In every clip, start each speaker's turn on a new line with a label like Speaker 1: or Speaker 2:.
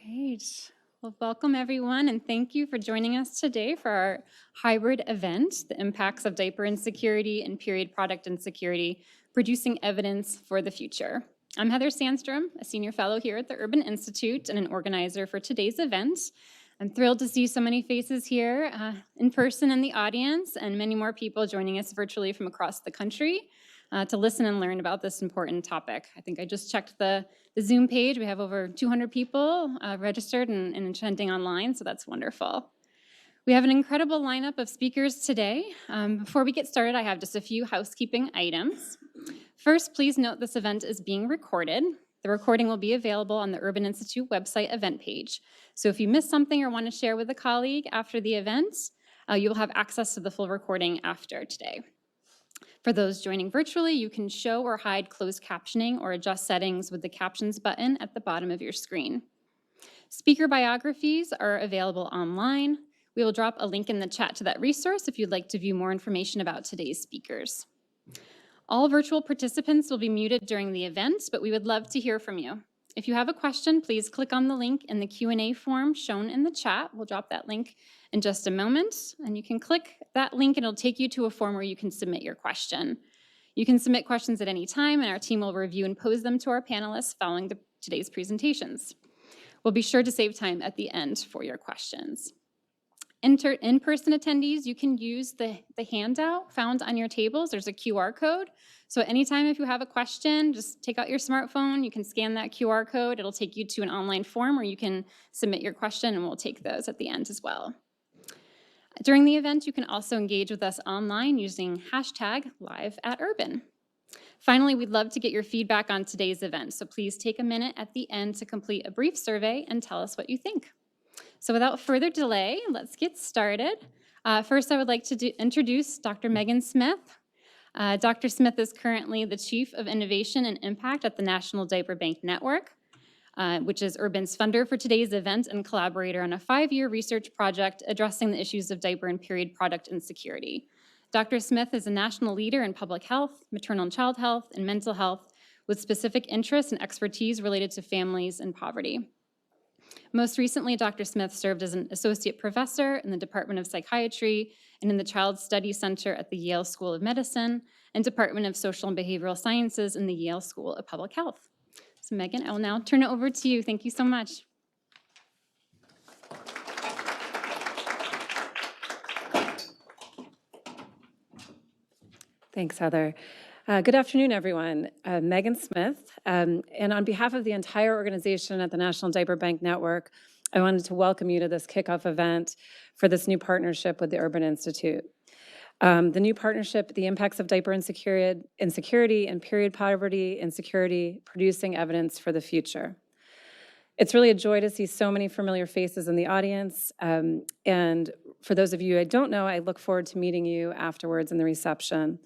Speaker 1: Great. Well, welcome everyone, and thank you for joining us today for our hybrid event, The Impacts of Diaper Insecurity and Period Product Insecurity, Producing Evidence for the Future. I'm Heather Sandstrom, a senior fellow here at the Urban Institute and an organizer for today's event. I'm thrilled to see so many faces here in person in the audience and many more people joining us virtually from across the country to listen and learn about this important topic. I think I just checked the Zoom page. We have over 200 people registered and attending online, so that's wonderful. We have an incredible lineup of speakers today. Before we get started, I have just a few housekeeping items. First, please note this event is being recorded. The recording will be available on the Urban Institute website event page. So if you missed something or want to share with a colleague after the event, you will have access to the full recording after today. For those joining virtually, you can show or hide closed captioning or adjust settings with the captions button at the bottom of your screen. Speaker biographies are available online. We will drop a link in the chat to that resource if you'd like to view more information about today's speakers. All virtual participants will be muted during the event, but we would love to hear from you. If you have a question, please click on the link in the Q&A form shown in the chat. We'll drop that link in just a moment, and you can click that link and it'll take you to a form where you can submit your question. You can submit questions at any time, and our team will review and pose them to our panelists following today's presentations. We'll be sure to save time at the end for your questions. In-person attendees, you can use the handout found on your tables. There's a QR code. So anytime if you have a question, just take out your smartphone, you can scan that QR code. It'll take you to an online form where you can submit your question, and we'll take those at the end as well. During the event, you can also engage with us online using #LiveAtUrban. Finally, we'd love to get your feedback on today's event, so please take a minute at the end to complete a brief survey and tell us what you think. So without further delay, let's get started. First, I would like to introduce Dr. Megan Smith. Dr. Smith is currently the Chief of Innovation and Impact at the National Diaper Bank Network, which is Urban's funder for today's event and collaborator on a 5-year research project addressing the issues of diaper and period product insecurity. Dr. Smith is a national leader in public health, maternal and child health, and mental health with specific interests and expertise related to families and poverty. Most recently, Dr. Smith served as an associate professor in the Department of Psychiatry and in the Child Study Center at the Yale School of Medicine and Department of Social and Behavioral Sciences in the Yale School of Public Health. So Megan, I will now turn it over to you. Thank you so much.
Speaker 2: Thanks, Heather. Good afternoon, everyone. Megan Smith, and on behalf of the entire organization at the National Diaper Bank Network, I wanted to welcome you to this kickoff event for this new partnership with the Urban Institute. The new partnership, The Impacts of Diaper Insecurity and Period Poverty Insecurity, Producing Evidence for the Future. It's really a joy to see so many familiar faces in the audience, and for those of you I don't know, I look forward to meeting you afterwards in the reception.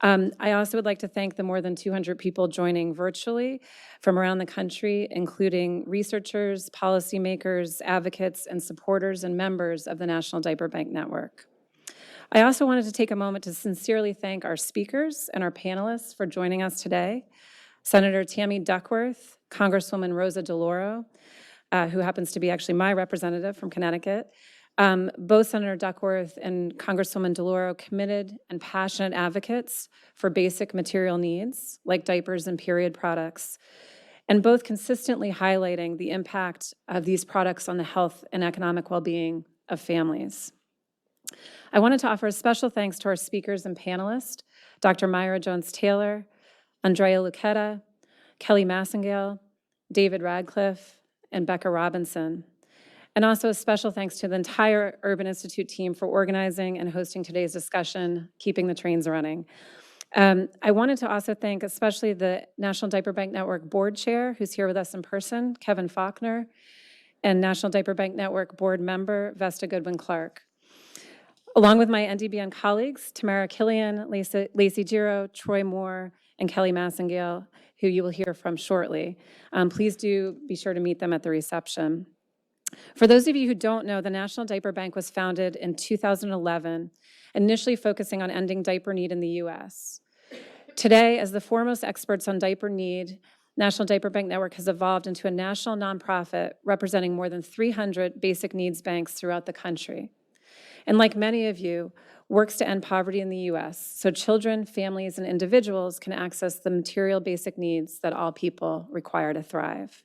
Speaker 2: I also would like to thank the more than 200 people joining virtually from around the country, including researchers, policymakers, advocates, and supporters and members of the National Diaper Bank Network. I also wanted to take a moment to sincerely thank our speakers and our panelists for joining us today. Senator Tammy Duckworth, Congresswoman Rosa DeLauro, who happens to be actually my representative from Connecticut. Both Senator Duckworth and Congresswoman DeLauro committed and passionate advocates for basic material needs like diapers and period products, and both consistently highlighting the impact of these products on the health and economic well-being of families. I wanted to offer a special thanks to our speakers and panelists, Dr. Myra Jones-Taylor, Andrea Lucchetta, Kelly Massengale, David Radcliffe, and Becca Robinson. And also a special thanks to the entire Urban Institute team for organizing and hosting today's discussion, keeping the trains running. I wanted to also thank especially the National Diaper Bank Network Board Chair, who's here with us in person, Kevin Faulkner, and National Diaper Bank Network Board Member, Vesta Goodwin-Clark. Along with my NDBN colleagues, Tamara Killian, Lacey Giro, Troy Moore, and Kelly Massengale, who you will hear from shortly. Please do be sure to meet them at the reception. For those of you who don't know, the National Diaper Bank was founded in 2011, initially focusing on ending diaper need in the U.S. Today, as the foremost experts on diaper need National Diaper Bank Network has evolved into a national nonprofit representing more than 300 basic needs banks throughout the country. And like many of you, works to end poverty in the U.S. so children, families, and individuals can access the material basic needs that all people require to thrive.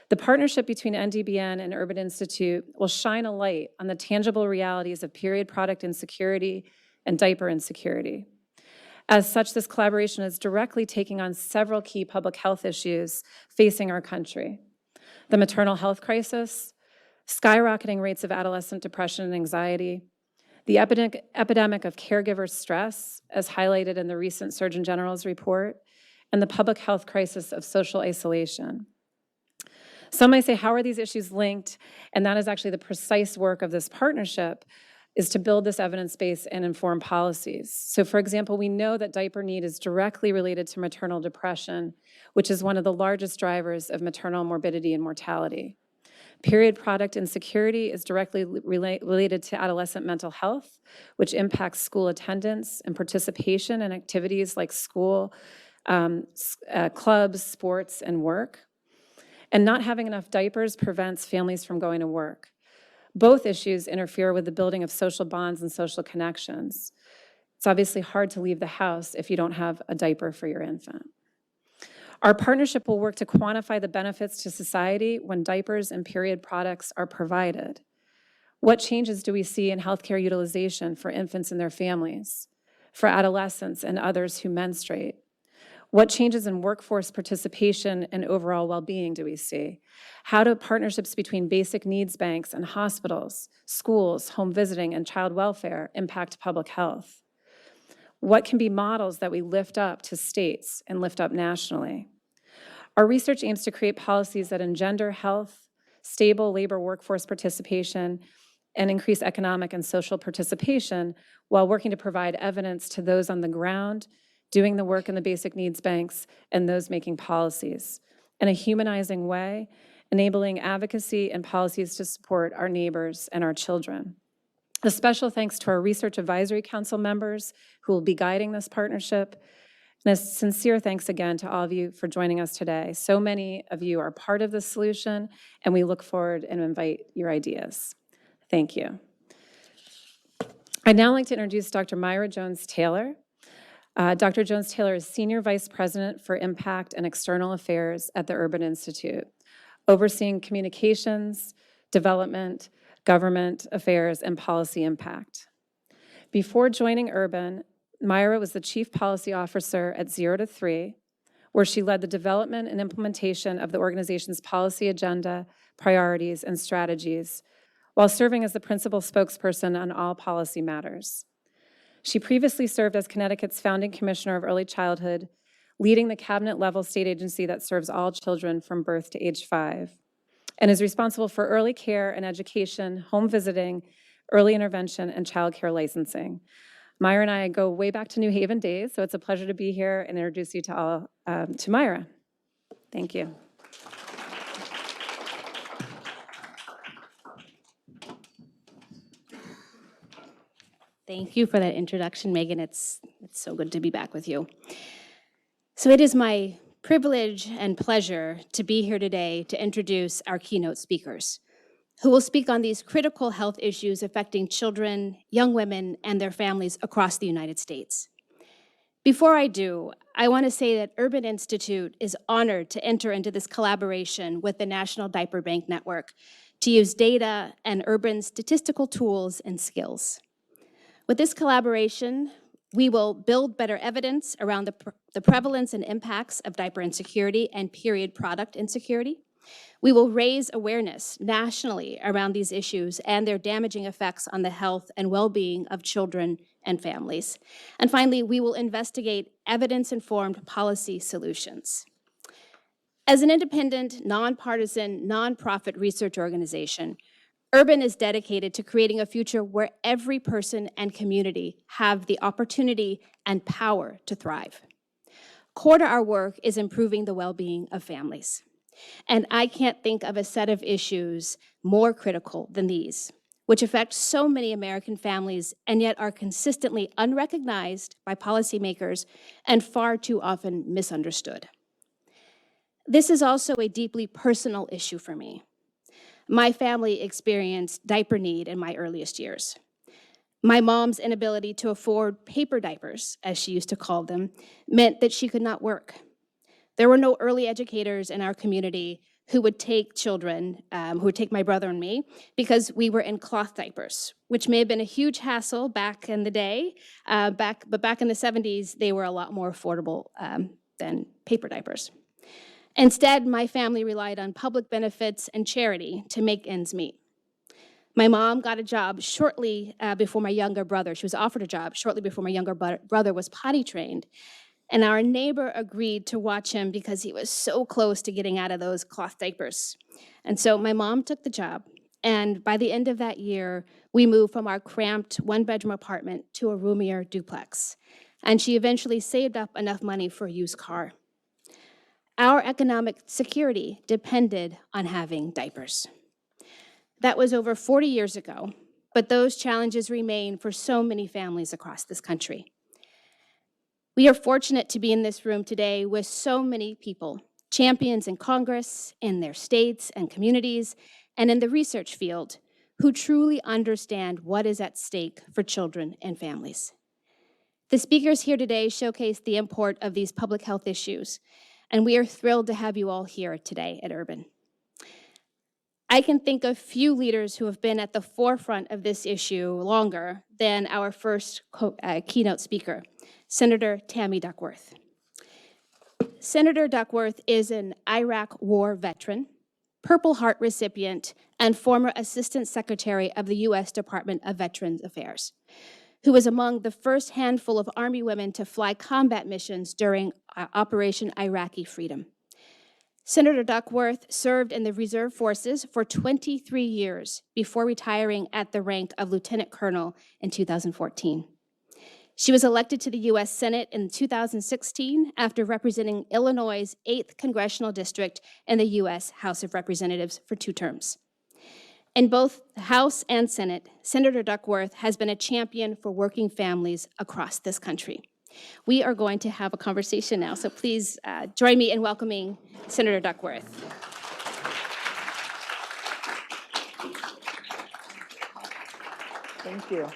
Speaker 2: The partnership between NDBN and Urban Institute will shine a light on the tangible realities of period product insecurity and diaper insecurity. As such, this collaboration is directly taking on several key public health issues facing our country: the maternal health crisis, skyrocketing rates of adolescent depression and anxiety, the epidemic of caregiver stress, as highlighted in the recent Surgeon General's report, and the public health crisis of social isolation. Some may say, how are these issues linked? And that is actually the precise work of this partnership, is to build this evidence base and inform policies. So for example, we know that diaper need is directly related to maternal depression, which is one of the largest drivers of maternal morbidity and mortality. Period product insecurity is directly related to adolescent mental health, which impacts school attendance and participation in activities like school, clubs, sports, and work. And not having enough diapers prevents families from going to work. Both issues interfere with the building of social bonds and social connections. It's obviously hard to leave the house if you don't have a diaper for your infant. Our partnership will work to quantify the benefits to society when diapers and period products are provided. What changes do we see in healthcare utilization for infants and their families, for adolescents and others who menstruate? What changes in workforce participation and overall well-being do we see? How do partnerships between basic needs banks and hospitals, schools, home visiting, and child welfare impact public health? What can be models that we lift up to states and lift up nationally? Our research aims to create policies that engender health, stable labor workforce participation, and increase economic and social participation while working to provide evidence to those on the ground, doing the work in the basic needs banks, and those making policies in a humanizing way, enabling advocacy and policies to support our neighbors and our children. A special thanks to our Research Advisory Council members who will be guiding this partnership. And a sincere thanks again to all of you for joining us today. So many of you are part of the solution, and we look forward and invite your ideas. Thank you. I'd now like to introduce Dr. Myra Jones-Taylor. Dr. Jones-Taylor is Senior Vice President for Impact and External Affairs at the Urban Institute, overseeing communications, development, government affairs, and policy impact. Before joining Urban, Myra was the Chief Policy Officer at 0 to 3, where she led the development and implementation of the organization's policy agenda, priorities, and strategies, while serving as the principal spokesperson on all policy matters. She previously served as Connecticut's founding commissioner of early childhood, leading the cabinet-level state agency that serves all children from birth to age 5, and is responsible for early care and education, home visiting, early intervention, and child care licensing. Myra and I go way back to New Haven days, so it's a pleasure to be here and introduce you to all, to Myra. Thank you.
Speaker 3: Thank you for that introduction, Megan. It's so good to be back with you. So it is my privilege and pleasure to be here today to introduce our keynote speakers, who will speak on these critical health issues affecting children, young women, and their families across the United States. Before I do, I want to say that Urban Institute is honored to enter into this collaboration with the National Diaper Bank Network to use data and urban statistical tools and skills. With this collaboration, we will build better evidence around the prevalence and impacts of diaper insecurity and period product insecurity. We will raise awareness nationally around these issues and their damaging effects on the health and well-being of children and families. And finally, we will investigate evidence-informed policy solutions. As an independent, nonpartisan, nonprofit research organization, Urban is dedicated to creating a future where every person and community have the opportunity and power to thrive. Core to our work is improving the well-being of families. And I can't think of a set of issues more critical than these, which affect so many American families and yet are consistently unrecognized by policymakers and far too often misunderstood. This is also a deeply personal issue for me. My family experienced diaper need in my earliest years. My mom's inability to afford paper diapers, as she used to call them, meant that she could not work. There were no early educators in our community who would take children, who would take my brother and me, because we were in cloth diapers, which may have been a huge hassle back in the day, but back in the 70s, they were a lot more affordable than paper diapers. Instead, my family relied on public benefits and charity to make ends meet. My mom got a job shortly before my younger brother. She was offered a job shortly before my younger brother was potty trained. And our neighbor agreed to watch him because he was so close to getting out of those cloth diapers. And so my mom took the job. And by the end of that year, we moved from our cramped one-bedroom apartment to a roomier duplex. And she eventually saved up enough money for a used car. Our economic security depended on having diapers. That was over 40 years ago, but those challenges remain for so many families across this country. We are fortunate to be in this room today with so many people, champions in Congress, in their states and communities, and in the research field, who truly understand what is at stake for children and families. The speakers here today showcase the import of these public health issues, and we are thrilled to have you all here today at Urban. I can think of few leaders who have been at the forefront of this issue longer than our first keynote speaker, Senator Tammy Duckworth. Senator Duckworth is an Iraq War veteran, Purple Heart recipient, and former Assistant Secretary of the U.S. Department of Veterans Affairs, who was among the first handful of Army women to fly combat missions during Operation Iraqi Freedom. Senator Duckworth served in the Reserve Forces for 23 years before retiring at the rank of Lieutenant Colonel in 2014. She was elected to the U.S. Senate in 2016 after representing Illinois' 8th Congressional District in the U.S. House of Representatives for 2 terms. In both the House and Senate, Senator Duckworth has been a champion for working families across this country. We are going to have a conversation now, so please join me in welcoming Senator Duckworth.
Speaker 4: Thank you.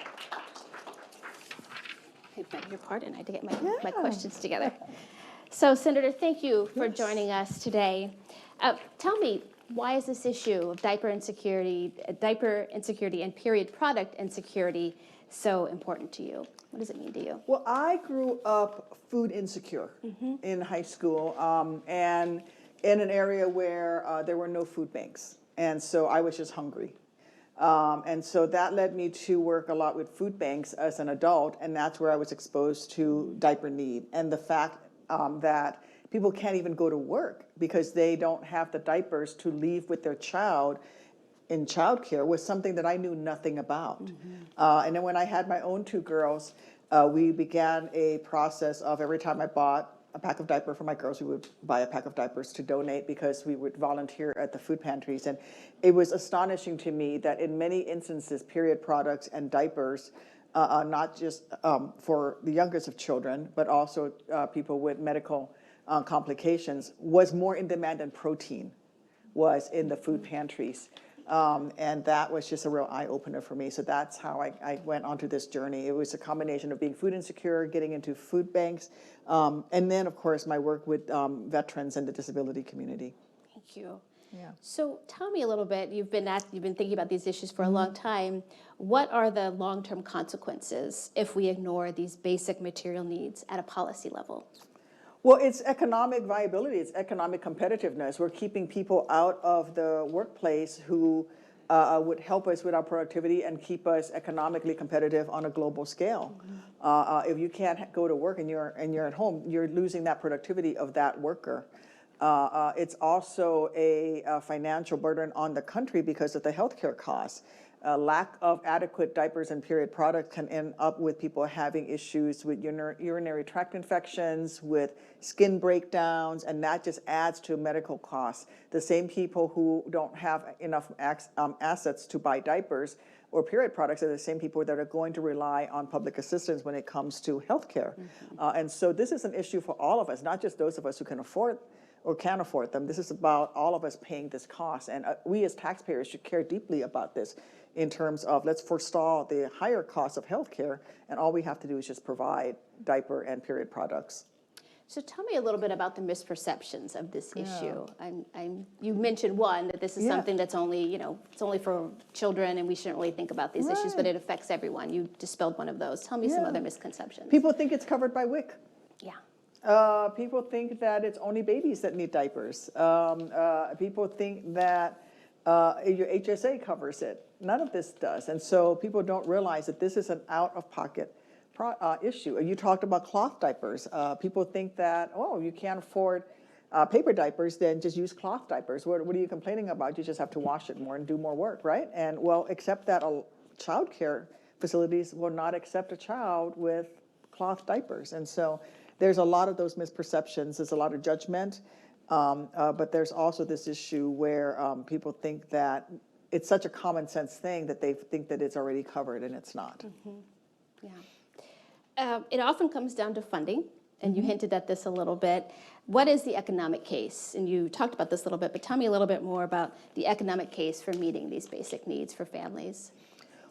Speaker 3: I beg your pardon, I had to get my questions together. So, Senator, thank you for joining us today. Tell me, why is this issue of diaper insecurity and period product insecurity so important to you? What does it mean to you?
Speaker 4: Well, I grew up food insecure in high school and in an area where there were no food banks. And so I was just hungry. And so that led me to work a lot with food banks as an adult, and that's where I was exposed to diaper need and the fact that people can't even go to work because they don't have the diapers to leave with their child in childcare was something that I knew nothing about. And then when I had my own 2 girls, we began a process of every time I bought a pack of diapers for my girls, we would buy a pack of diapers to donate because we would volunteer at the food pantries. And it was astonishing to me that in many instances, period products and diapers, not just for the youngest of children, but also people with medical complications, was more in demand than protein was in the food pantries. And that was just a real eye-opener for me. So that's how I went onto this journey. It was a combination of being food insecure, getting into food banks, and then, of course, my work with veterans and the disability community.
Speaker 3: Thank you.
Speaker 4: Yeah.
Speaker 3: So tell me a little bit, you've been thinking about these issues for a long time. What are the long-term consequences if we ignore these basic material needs at a policy level?
Speaker 4: Well, it's economic viability, it's economic competitiveness. We're keeping people out of the workplace who would help us with our productivity and keep us economically competitive on a global scale. If you can't go to work and you're at home, you're losing that productivity of that worker. It's also a financial burden on the country because of the healthcare costs. Lack of adequate diapers and period products can end up with people having issues with urinary tract infections, with skin breakdowns, and that just adds to medical costs. The same people who don't have enough assets to buy diapers or period products are the same people that are going to rely on public assistance when it comes to healthcare. And so this is an issue for all of us, not just those of us who can afford or can't afford them. This is about all of us paying this cost. And we as taxpayers should care deeply about this in terms of let's forestall the higher cost of healthcare, and all we have to do is just provide diaper and period products.
Speaker 3: So tell me a little bit about the misperceptions of this issue. You mentioned one, that this is something that's only, it's only for children and we shouldn't really think about these issues, but it affects everyone. You dispelled one of those. Tell me some other misconceptions.
Speaker 4: People think it's covered by WIC.
Speaker 3: Yeah.
Speaker 4: People think that it's only babies that need diapers. People think that your HSA covers it. None of this does. And so people don't realize that this is an out-of-pocket issue. You talked about cloth diapers. People think that, oh, you can't afford paper diapers, then just use cloth diapers. What are you complaining about? You just have to wash it more and do more work, right? And well, except that child care facilities will not accept a child with cloth diapers. And so there's a lot of those misperceptions. There's a lot of judgment. But there's also this issue where people think that it's such a common sense thing that they think that it's already covered, and it's not.
Speaker 3: Yeah. It often comes down to funding, and you hinted at this a little bit. What is the economic case? And you talked about this a little bit, but tell me a little bit more about the economic case for meeting these basic needs for families.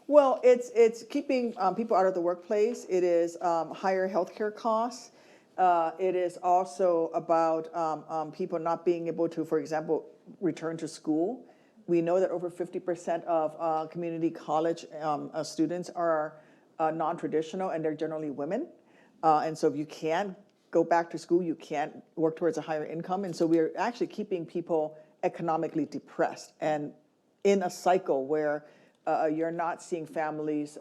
Speaker 4: Well, it's keeping people out of the workplace. It is higher healthcare costs. It is also about people not being able to, for example, return to school. We know that over 50% of community college students are non-traditional, and they're generally women. And so if you can't go back to school, you can't work towards a higher income. And so we're actually keeping people economically depressed and in a cycle where you're not seeing families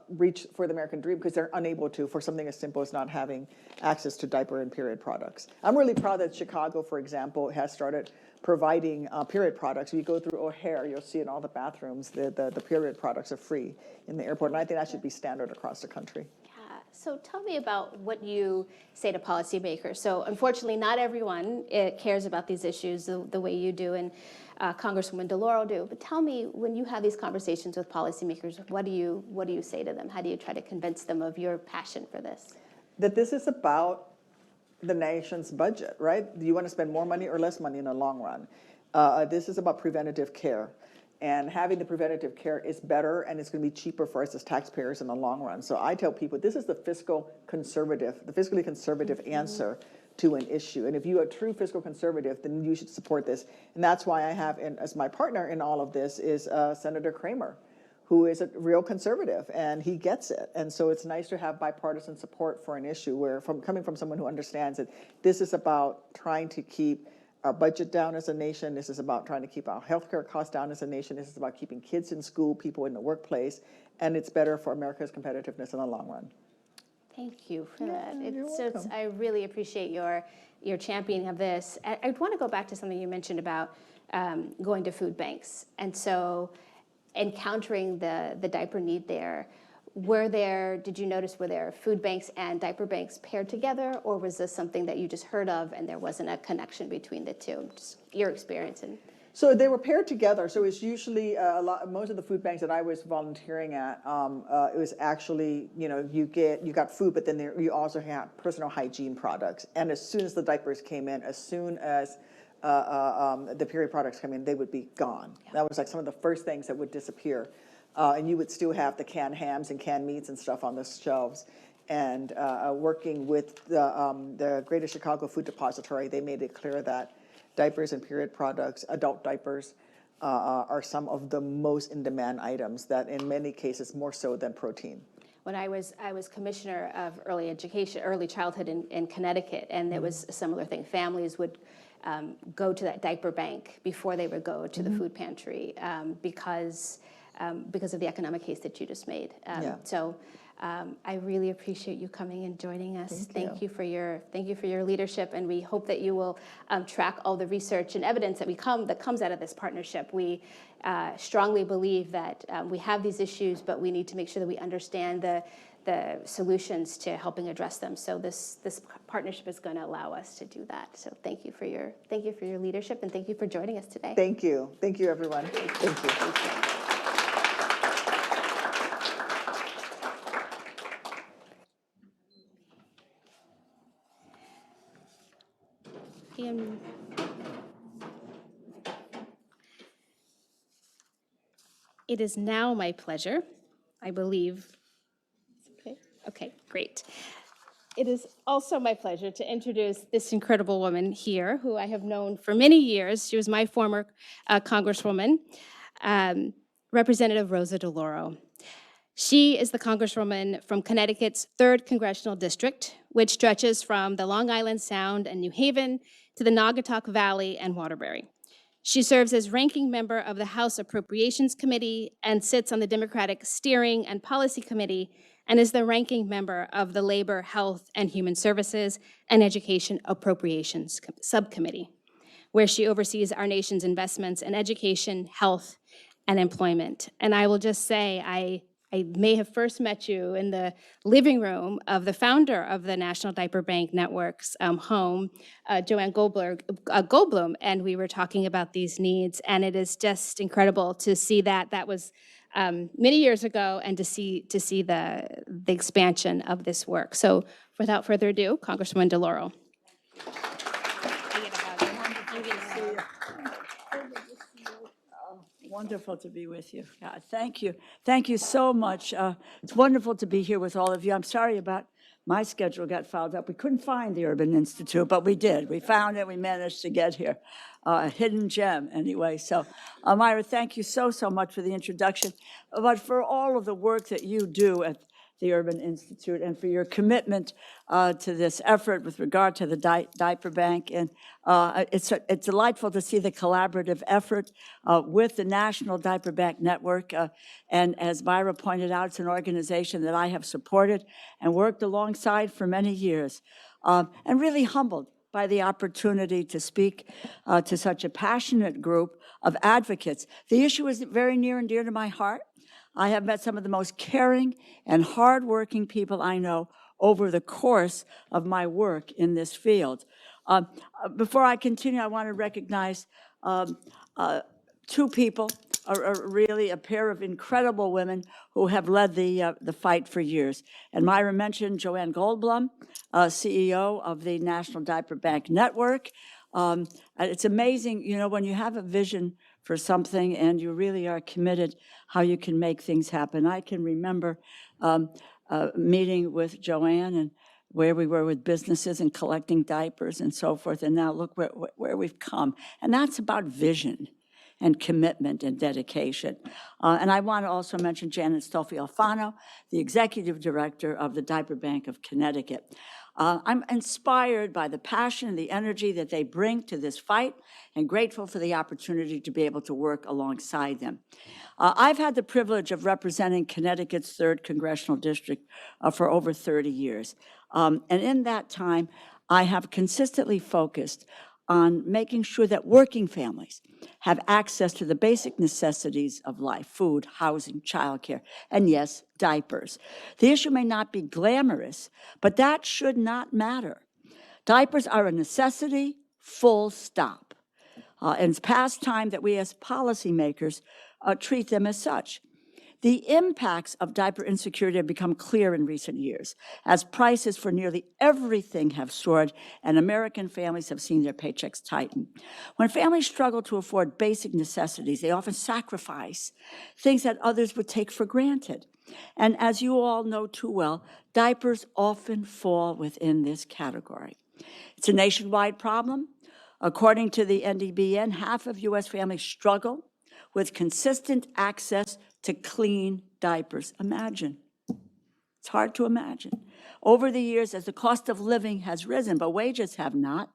Speaker 4: reach for the American dream because they're unable to for something as simple as not having access to diaper and period products. I'm really proud that Chicago, for example, has started providing period products. If you go through O'Hare, you'll see in all the bathrooms the period products are free in the airport, and I think that should be standard across the country.
Speaker 3: Yeah. So tell me about what you say to policymakers. So unfortunately, not everyone cares about these issues the way you do, and Congresswoman DeLauro do. But tell me, when you have these conversations with policymakers, what do you say to them? How do you try to convince them of your passion for this?
Speaker 4: That this is about the nation's budget, right? Do you want to spend more money or less money in the long run? This is about preventative care. And having the preventative care is better, and it's going to be cheaper for us as taxpayers in the long run. So I tell people this is the fiscally conservative answer to an issue. And if you are a true fiscal conservative, then you should support this. And that's why I have, as my partner in all of this, is Senator Kramer, who is a real conservative, and he gets it. And so it's nice to have bipartisan support for an issue where, coming from someone who understands that this is about trying to keep our budget down as a nation. This is about trying to keep our healthcare costs down as a nation. This is about keeping kids in school, people in the workplace, and it's better for America's competitiveness in the long run.
Speaker 3: Thank you for that.
Speaker 4: You're welcome.
Speaker 3: I really appreciate your championing of this. I want to go back to something you mentioned about going to food banks, and so encountering the diaper need there. Did you notice, were there food banks and diaper banks paired together, or was this something that you just heard of and there wasn't a connection between the two? Just your experience.
Speaker 4: So they were paired together. So it's usually most of the food banks that I was volunteering at, it was actually, you got food, but then you also had personal hygiene products. And as soon as the diapers came in, as soon as the period products come in, they would be gone. Yeah. That was like some of the first things that would disappear. And you would still have the canned hams and canned meats and stuff on the shelves. And working with the Greater Chicago Food Depository, they made it clear that diapers and period products, adult diapers, are some of the most in-demand items, that in many cases more so than protein.
Speaker 3: When I was commissioner of early childhood in Connecticut, and it was a similar thing. Families would go to that diaper bank before they would go to the food pantry because of the economic case that you just made. So I really appreciate you coming and joining us. Thank you for your leadership, and we hope that you will track all the research and evidence that comes out of this partnership. We strongly believe that we have these issues, but we need to make sure that we understand the solutions to helping address them. So this partnership is going to allow us to do that. So thank you for your leadership, and thank you for joining us today.
Speaker 4: Thank you, everyone. Thank you. Thank you.
Speaker 3: And It is now my pleasure, I believe. Okay, great. It is also my pleasure to introduce this incredible woman here, who I have known for many years. She was my former Congresswoman, Representative Rosa DeLauro. She is the Congresswoman from Connecticut's 3rd Congressional District, which stretches from the Long Island Sound and New Haven to the Naugatuck Valley and Waterbury. She serves as ranking member of the House Appropriations Committee and sits on the Democratic Steering and Policy Committee and is the ranking member of the Labor, Health, and Human Services and Education Appropriations Subcommittee, where she oversees our nation's investments in education, health, and employment. And I will just say, I may have first met you in the living room of the founder of the National Diaper Bank Network's home, Joanne Goldblum, and we were talking about these needs, and it is just incredible to see that. That was many years ago, and to see the expansion of this work. So without further ado, Congresswoman DeLauro.
Speaker 5: Wonderful to be with you. Yeah, thank you. Thank you so much. It's wonderful to be here with all of you. I'm sorry about my schedule got fouled up. We couldn't find the Urban Institute, but we did. We found it. We managed to get here. A hidden gem, anyway. So, Myra, thank you so much for the introduction, but for all of the work that you do at the Urban Institute and for your commitment to this effort with regard to the Diaper Bank. And it's delightful to see the collaborative effort with the National Diaper Bank Network. And as Myra pointed out, it's an organization that I have supported and worked alongside for many years, and really humbled by the opportunity to speak to such a passionate group of advocates. The issue is very near and dear to my heart. I have met some of the most caring and hardworking people I know over the course of my work in this field. Before I continue, I want to recognize two people, really a pair of incredible women who have led the fight for years. And Myra mentioned Joanne Goldblum, CEO of the National Diaper Bank Network. It's amazing, you know, when you have a vision for something and you really are committed, how you can make things happen. I can remember meeting with Joanne and where we were with businesses and collecting diapers and so forth, and now look where we've come. And that's about vision and commitment and dedication. And I want to also mention Janet Stolfi-Alfano, the executive director of the Diaper Bank of Connecticut. I'm inspired by the passion and the energy that they bring to this fight, and grateful for the opportunity to be able to work alongside them. I've had the privilege of representing Connecticut's 3rd Congressional District for over 30 years. And in that time, I have consistently focused on making sure that working families have access to the basic necessities of life: food, housing, childcare, and yes, diapers. The issue may not be glamorous, but that should not matter. Diapers are a necessity, full stop. And it's past time that we as policymakers treat them as such. The impacts of diaper insecurity have become clear in recent years, as prices for nearly everything have soared and American families have seen their paychecks tighten. When families struggle to afford basic necessities, they often sacrifice things that others would take for granted. And as you all know too well, diapers often fall within this category. It's a nationwide problem. According to the NDBN, half of U.S. families struggle with consistent access to clean diapers. Imagine. It's hard to imagine. Over the years, as the cost of living has risen, but wages have not,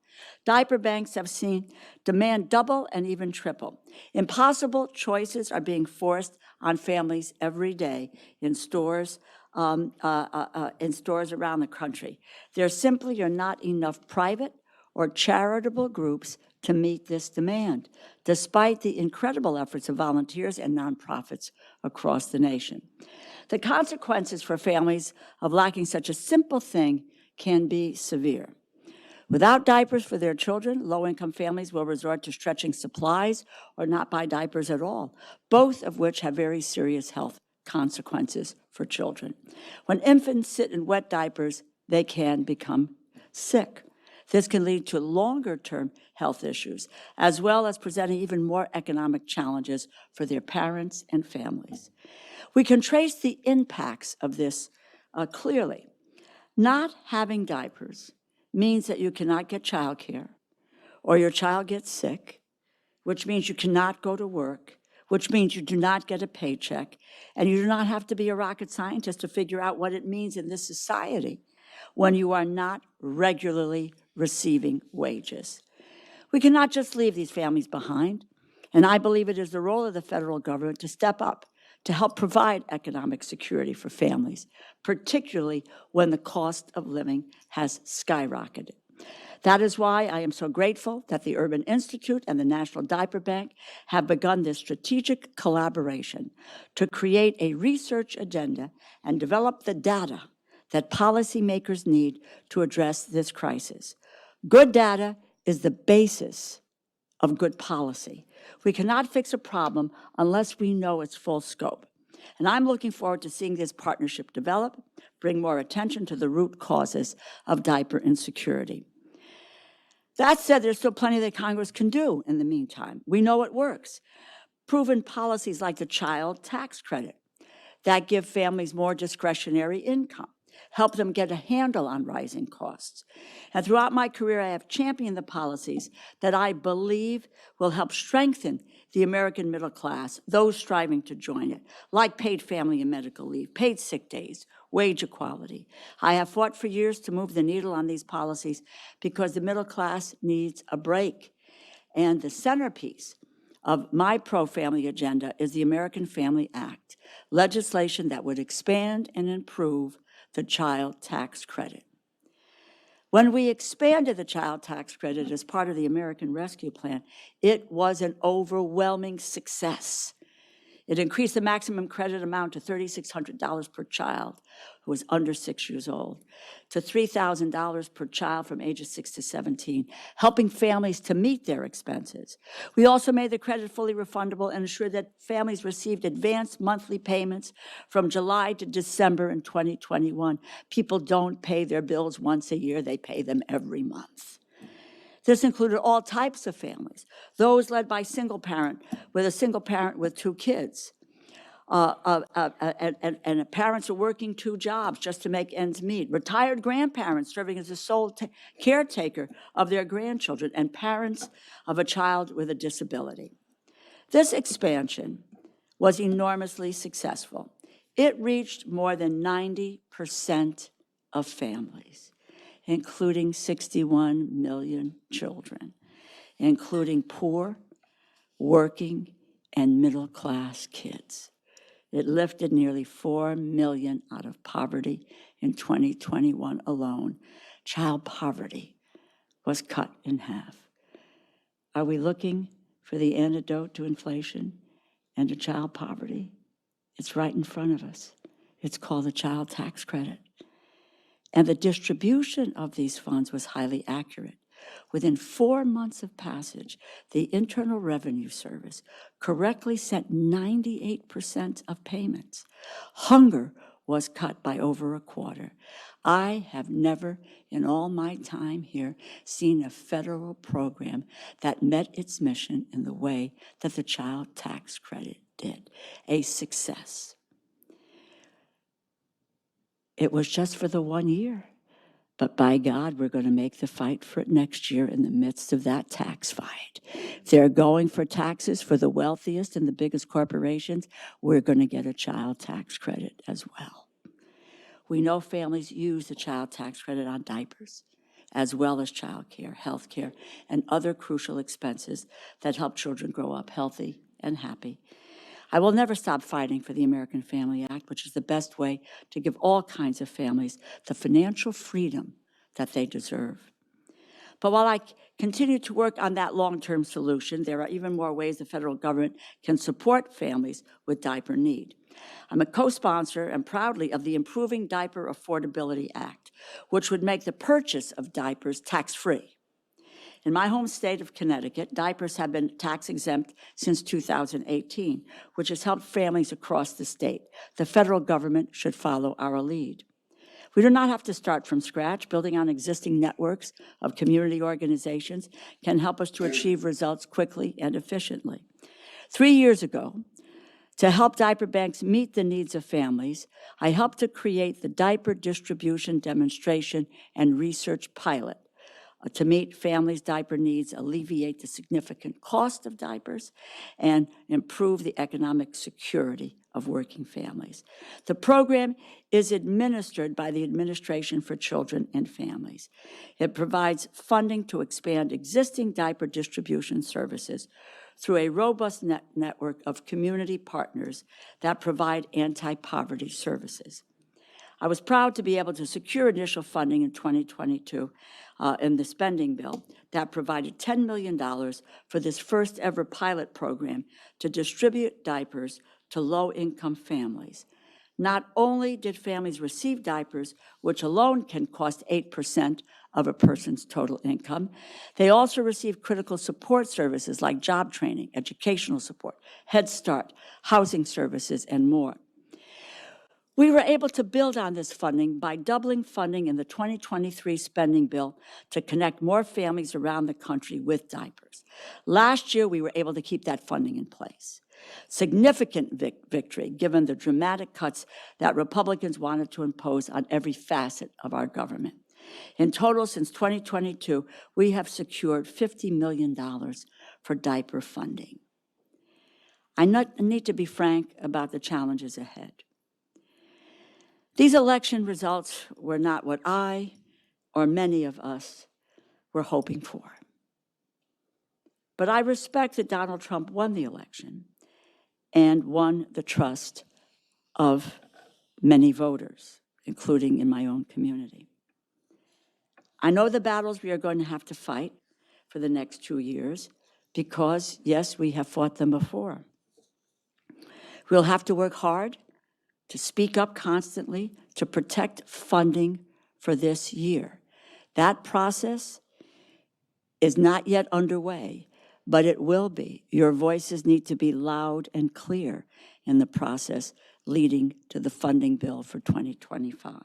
Speaker 5: diaper banks have seen demand double and even triple. Impossible choices are being forced on families every day in stores around the country. There simply are not enough private or charitable groups to meet this demand, despite the incredible efforts of volunteers and nonprofits across the nation. The consequences for families of lacking such a simple thing can be severe. Without diapers for their children, low-income families will resort to stretching supplies or not buy diapers at all, both of which have very serious health consequences for children. When infants sit in wet diapers, they can become sick. This can lead to longer-term health issues, as well as presenting even more economic challenges for their parents and families. We can trace the impacts of this clearly. Not having diapers means that you cannot get childcare, or your child gets sick, which means you cannot go to work, which means you do not get a paycheck, and you do not have to be a rocket scientist to figure out what it means in this society when you are not regularly receiving wages. We cannot just leave these families behind, and I believe it is the role of the federal government to step up to help provide economic security for families, particularly when the cost of living has skyrocketed. That is why I am so grateful that the Urban Institute and the National Diaper Bank have begun this strategic collaboration to create a research agenda and develop the data that policymakers need to address this crisis. Good data is the basis of good policy. We cannot fix a problem unless we know its full scope. And I'm looking forward to seeing this partnership develop, bring more attention to the root causes of diaper insecurity. That said, there's still plenty that Congress can do in the meantime. We know it works. Proven policies like the child tax credit that give families more discretionary income, help them get a handle on rising costs. And throughout my career, I have championed the policies that I believe will help strengthen the American middle class, those striving to join it, like paid family and medical leave, paid sick days, wage equality. I have fought for years to move the needle on these policies because the middle class needs a break. And the centerpiece of my pro-family agenda is the American Family Act, legislation that would expand and improve the child tax credit. When we expanded the child tax credit as part of the American Rescue Plan, it was an overwhelming success. It increased the maximum credit amount to $3,600 per child who was under 6 years old, to $3,000 per child from ages 6 to 17, helping families to meet their expenses. We also made the credit fully refundable and ensured that families received advanced monthly payments from July to December in 2021. People don't pay their bills once a year, they pay them every month. This included all types of families, those led by a single parent with 2 kids, and parents are working 2 jobs just to make ends meet, retired grandparents serving as the sole caretaker of their grandchildren, and parents of a child with a disability. This expansion was enormously successful. It reached more than 90% of families, including 61 million children, including poor, working, and middle-class kids. It lifted nearly 4 million out of poverty in 2021 alone. Child poverty was cut in half. Are we looking for the antidote to inflation and to child poverty? It's right in front of us. It's called the child tax credit. And the distribution of these funds was highly accurate. Within 4 months of passage, the Internal Revenue Service correctly sent 98% of payments. Hunger was cut by over a quarter. I have never, in all my time here, seen a federal program that met its mission in the way that the child tax credit did. A success. It was just for the 1 year. But by God, we're going to make the fight for it next year in the midst of that tax fight. If they're going for taxes for the wealthiest and the biggest corporations, we're going to get a child tax credit as well. We know families use the child tax credit on diapers, as well as child care, health care, and other crucial expenses that help children grow up healthy and happy. I will never stop fighting for the American Family Act, which is the best way to give all kinds of families the financial freedom that they deserve. But while I continue to work on that long-term solution, there are even more ways the federal government can support families with diaper need. I'm a co-sponsor and proudly of the Improving Diaper Affordability Act, which would make the purchase of diapers tax-free. In my home state of Connecticut, diapers have been tax exempt since 2018, which has helped families across the state. The federal government should follow our lead. We do not have to start from scratch. Building on existing networks of community organizations can help us to achieve results quickly and efficiently. 3 years ago, to help diaper banks meet the needs of families, I helped to create the Diaper Distribution Demonstration and Research Pilot to meet families' diaper needs, alleviate the significant cost of diapers, and improve the economic security of working families. The program is administered by the Administration for Children and Families. It provides funding to expand existing diaper distribution services through a robust network of community partners that provide anti-poverty services. I was proud to be able to secure initial funding in 2022 in the spending bill that provided $10 million for this first ever pilot program to distribute diapers to low-income families. Not only did families receive diapers, which alone can cost 8% of a person's total income, they also received critical support services like job training, educational support, Head Start, housing services, and more. We were able to build on this funding by doubling funding in the 2023 spending bill to connect more families around the country with diapers. Last year, we were able to keep that funding in place. Significant victory, given the dramatic cuts that Republicans wanted to impose on every facet of our government. In total, since 2022, we have secured $50 million for diaper funding. I need to be frank about the challenges ahead. These election results were not what I or many of us were hoping for. But I respect that Donald Trump won the election and won the trust of many voters, including in my own community. I know the battles we are going to have to fight for the next 2 years because, yes, we have fought them before. We'll have to work hard to speak up constantly to protect funding for this year. That process is not yet underway, but it will be. Your voices need to be loud and clear in the process leading to the funding bill for 2025.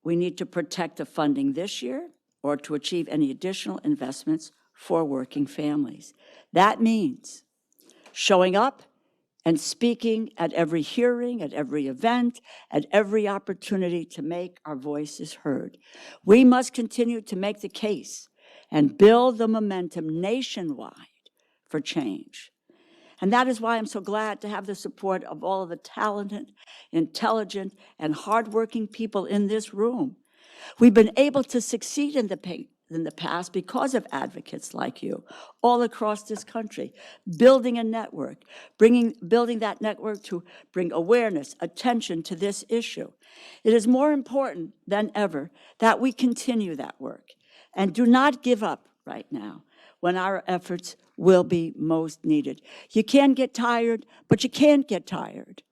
Speaker 5: We need to protect the funding this year or to achieve any additional investments for working families. That means showing up and speaking at every hearing, at every event, at every opportunity to make our voices heard. We must continue to make the case and build the momentum nationwide for change. And that is why I'm so glad to have the support of all of the talented, intelligent, and hardworking people in this room. We've been able to succeed in the past because of advocates like you all across this country, building a network, building that network to bring awareness, attention to this issue. It is more important than ever that we continue that work and do not give up right now when our efforts will be most needed. You can get tired, but you can't get tired.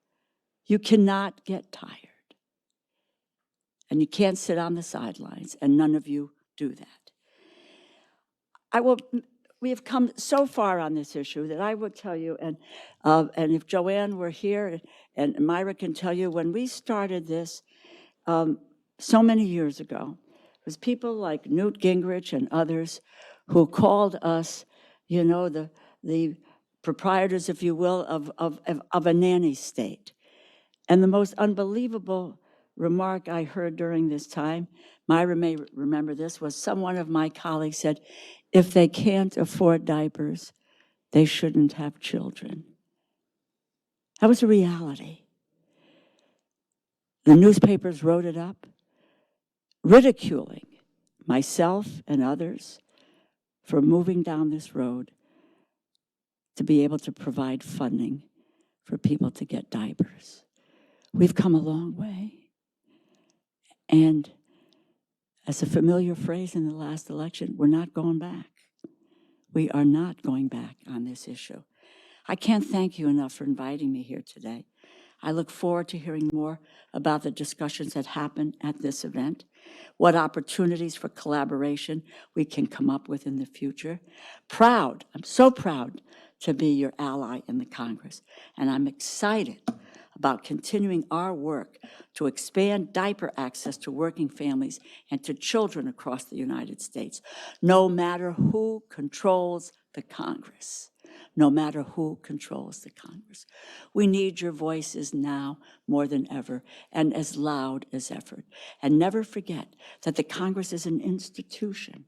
Speaker 5: You cannot get tired. And you can't sit on the sidelines, and none of you do that. We have come so far on this issue that I will tell you, and if Joanne were here, and Myra can tell you, when we started this so many years ago, it was people like Newt Gingrich and others who called us, you know, the proprietors, if you will, of a nanny state. And the most unbelievable remark I heard during this time, Myra may remember this, was one of my colleagues said, if they can't afford diapers, they shouldn't have children. That was a reality. The newspapers wrote it up, ridiculing myself and others for moving down this road to be able to provide funding for people to get diapers. We've come a long way. And as a familiar phrase in the last election, we're not going back. We are not going back on this issue. I can't thank you enough for inviting me here today. I look forward to hearing more about the discussions that happen at this event, what opportunities for collaboration we can come up with in the future. I'm so proud to be your ally in the Congress, and I'm excited about continuing our work to expand diaper access to working families and to children across the United States, no matter who controls the Congress. No matter who controls the Congress. We need your voices now more than ever and as loud as ever. And never forget that the Congress is an institution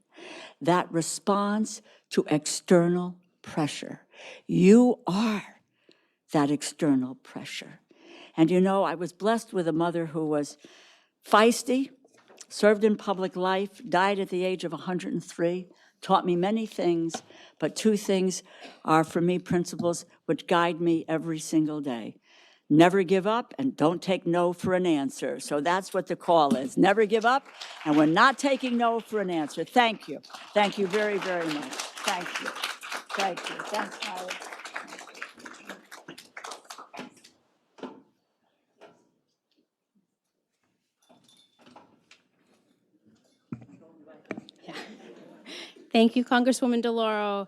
Speaker 5: that responds to external pressure. You are that external pressure. And you know, I was blessed with a mother who was feisty, served in public life, died at the age of 103, taught me many things, but two things are, for me, principles which guide me every single day. Never give up and don't take no for an answer. So that's what the call is. Never give up, and we're not taking no for an answer. Thank you. Thank you very, very much. Thank you. Thank you. Thanks, Howard.
Speaker 3: Thank you, Congresswoman DeLauro.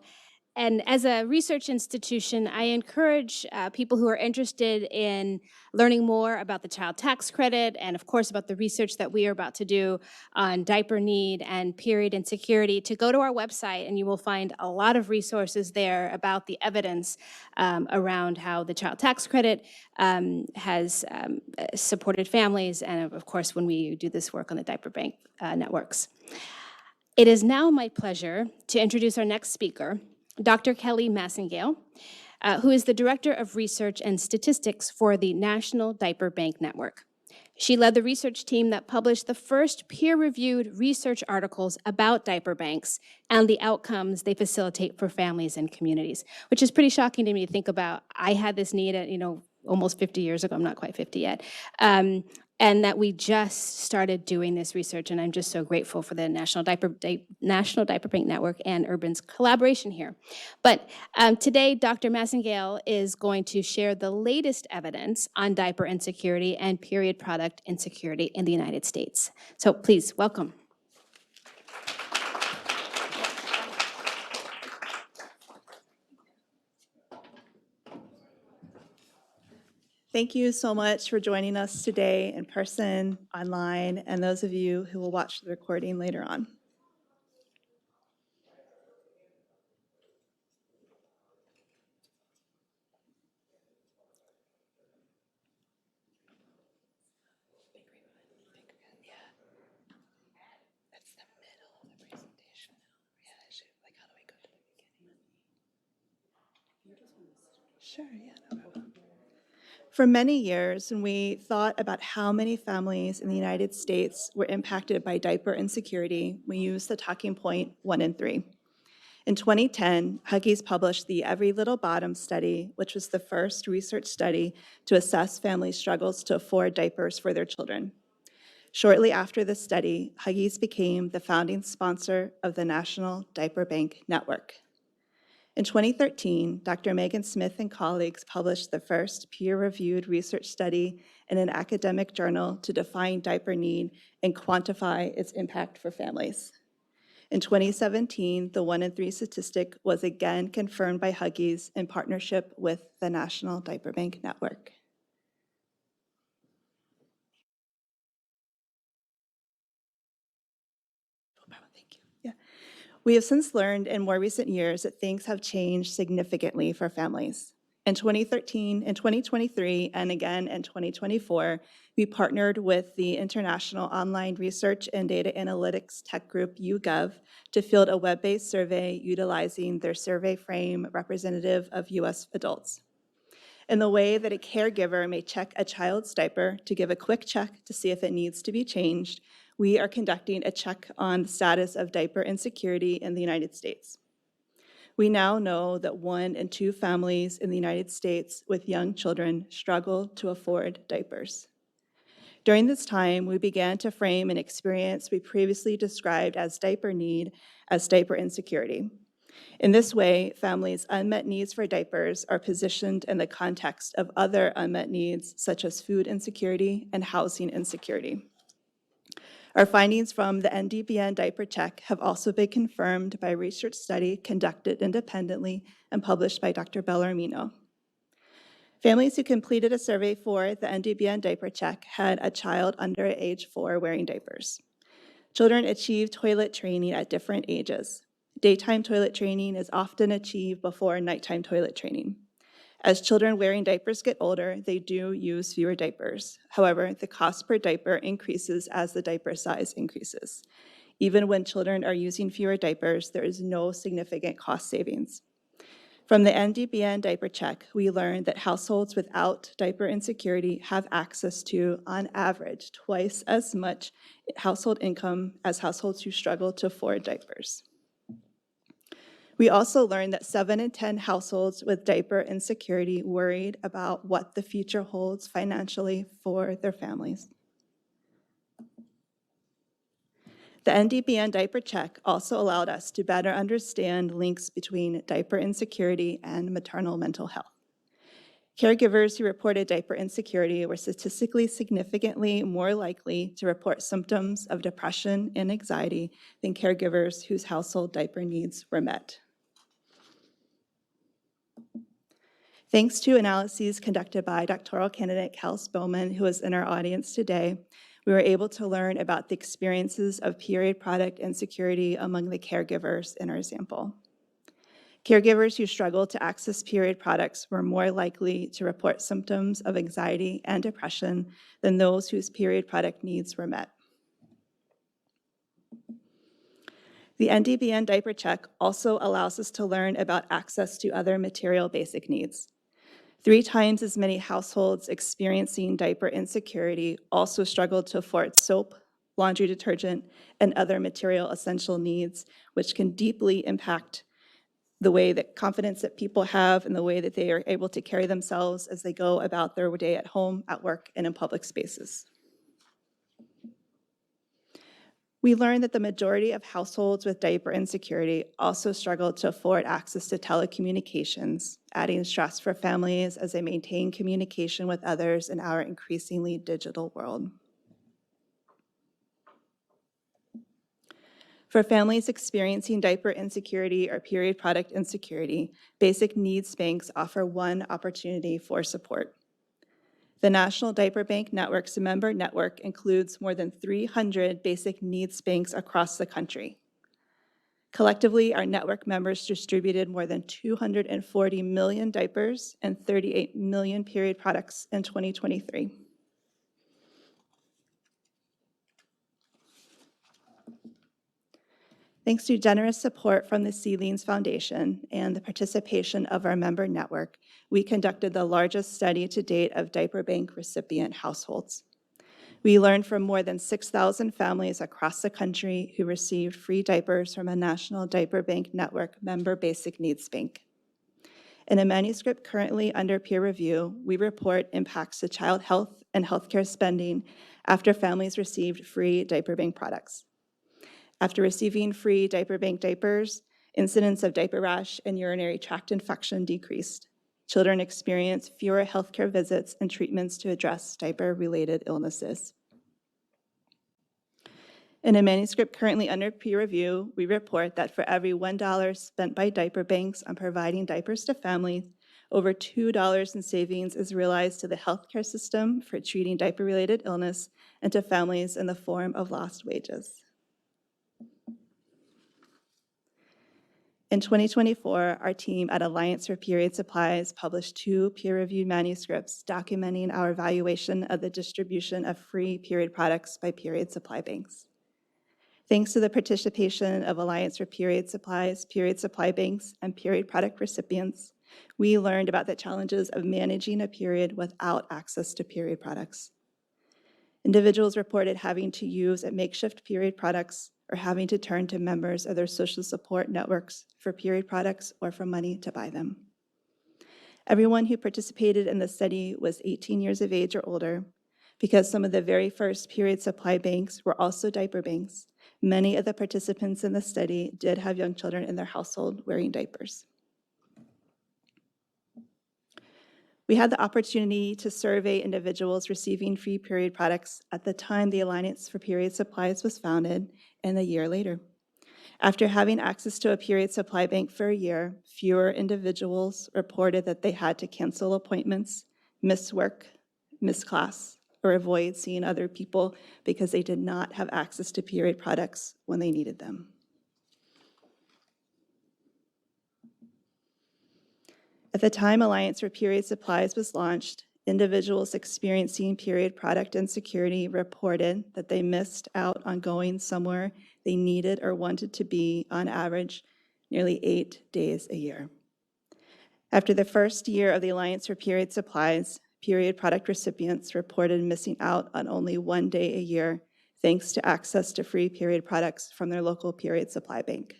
Speaker 3: And as a research institution, I encourage people who are interested in learning more about the child tax credit and, of course, about the research that we are about to do on diaper need and period insecurity to go to our website, and you will find a lot of resources there about the evidence around how the child tax credit has supported families, and, of course, when we do this work on the Diaper Bank networks. It is now my pleasure to introduce our next speaker, Dr. Kelly Massengale, who is the Director of Research and Statistics for the National Diaper Bank Network. She led the research team that published the first peer-reviewed research articles about diaper banks and the outcomes they facilitate for families and communities, which is pretty shocking to me to think about. I had this need at, almost 50 years ago. I'm not quite 50 yet. And that we just started doing this research, and I'm just so grateful for the National Diaper Bank Network and Urban's collaboration here. But today, Dr. Massengale is going to share the latest evidence on diaper insecurity and period product insecurity in the United States. So please, welcome.
Speaker 6: Thank you so much for joining us today in person, online, and those of you who will watch the recording later on. Sure, yeah, no problem. For many years, when we thought about how many families in the United States were impacted by diaper insecurity, we used the talking point 1 in 3. In 2010, Huggies published the Every Little Bottom study, which was the first research study to assess family struggles to afford diapers for their children. Shortly after this study, Huggies became the founding sponsor of the National Diaper Bank Network. In 2013, Dr. Megan Smith and colleagues published the first peer-reviewed research study in an academic journal to define diaper need and quantify its impact for families. In 2017, the 1 in 3 statistic was again confirmed by Huggies in partnership with the National Diaper Bank Network. Thank you. Yeah. We have since learned in more recent years that things have changed significantly for families. In 2013, in 2023, and again in 2024, we partnered with the International Online Research and Data Analytics Tech Group, YouGov, to field a web-based survey utilizing their survey frame representative of US adults. In the way that a caregiver may check a child's diaper to give a quick check to see if it needs to be changed, we are conducting a check on the status of diaper insecurity in the United States. We now know that 1 in 2 families in the United States with young children struggle to afford diapers. During this time, we began to frame an experience we previously described as diaper need as diaper insecurity. In this way, families' unmet needs for diapers are positioned in the context of other unmet needs, such as food insecurity and housing insecurity. Our findings from the NDBN diaper check have also been confirmed by a research study conducted independently and published by Dr. Bellarmino. Families who completed a survey for the NDBN diaper check had a child under age 4 wearing diapers. Children achieve toilet training at different ages. Daytime toilet training is often achieved before nighttime toilet training. As children wearing diapers get older, they do use fewer diapers. However, the cost per diaper increases as the diaper size increases. Even when children are using fewer diapers, there is no significant cost savings. From the NDBN diaper check, we learned that households without diaper insecurity have access to, on average, twice as much household income as households who struggle to afford diapers. We also learned that 7 in 10 households with diaper insecurity worried about what the future holds financially for their families. The NDBN diaper check also allowed us to better understand links between diaper insecurity and maternal mental health. Caregivers who reported diaper insecurity were statistically significantly more likely to report symptoms of depression and anxiety than caregivers whose household diaper needs were met. Thanks to analyses conducted by doctoral candidate Kels Bowman, who is in our audience today, we were able to learn about the experiences of period product insecurity among the caregivers in our sample. Caregivers who struggled to access period products were more likely to report symptoms of anxiety and depression than those whose period product needs were met. The NDBN diaper check also allows us to learn about access to other material basic needs. 3 times as many households experiencing diaper insecurity also struggled to afford soap, laundry detergent, and other material essential needs, which can deeply impact the way that confidence that people have and the way that they are able to carry themselves as they go about their day at home, at work, and in public spaces. We learned that the majority of households with diaper insecurity also struggle to afford access to telecommunications, adding stress for families as they maintain communication with others in our increasingly digital world. For families experiencing diaper insecurity or period product insecurity, basic needs banks offer one opportunity for support. The National Diaper Bank Network's member network includes more than 300 basic needs banks across the country. Collectively, our network members distributed more than 240 million diapers and 38 million period products in 2023. Thanks to generous support from the Seelings Foundation and the participation of our member network, we conducted the largest study to date of diaper bank recipient households. We learned from more than 6,000 families across the country who received free diapers from a National Diaper Bank Network member basic needs bank. In a manuscript currently under peer review, we report impacts to child health and healthcare spending after families received free diaper bank products. After receiving free diaper bank diapers, incidence of diaper rash and urinary tract infection decreased. Children experienced fewer healthcare visits and treatments to address diaper-related illnesses. In a manuscript currently under peer review, we report that for every $1 spent by diaper banks on providing diapers to families, over $2 in savings is realized to the healthcare system for treating diaper-related illness and to families in the form of lost wages. In 2024, our team at Alliance for Period Supplies published 2 peer-reviewed manuscripts documenting our evaluation of the distribution of free period products by period supply banks. Thanks to the participation of Alliance for Period Supplies, period supply banks, and period product recipients, we learned about the challenges of managing a period without access to period products. Individuals reported having to use a makeshift period products or having to turn to members of their social support networks for period products or for money to buy them. Everyone who participated in the study was 18 years of age or older. Because some of the very first period supply banks were also diaper banks, many of the participants in the study did have young children in their household wearing diapers. We had the opportunity to survey individuals receiving free period products at the time the Alliance for Period Supplies was founded and a year later. After having access to a period supply bank for a year, fewer individuals reported that they had to cancel appointments, miss work, miss class, or avoid seeing other people because they did not have access to period products when they needed them. At the time Alliance for Period Supplies was launched, individuals experiencing period product insecurity reported that they missed out on going somewhere they needed or wanted to be on average nearly 8 days a year. After the first year of the Alliance for Period Supplies, period product recipients reported missing out on only 1 day a year thanks to access to free period products from their local period supply bank.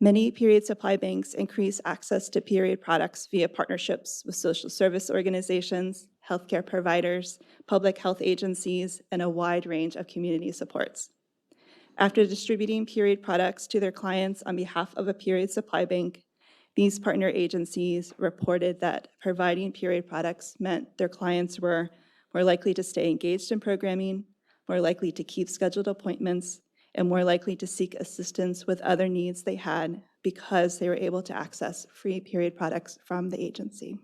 Speaker 6: Many period supply banks increase access to period products via partnerships with social service organizations, healthcare providers, public health agencies, and a wide range of community supports. After distributing period products to their clients on behalf of a period supply bank, these partner agencies reported that providing period products meant their clients were more likely to stay engaged in programming, more likely to keep scheduled appointments, and more likely to seek assistance with other needs they had because they were able to access free period products from the agency.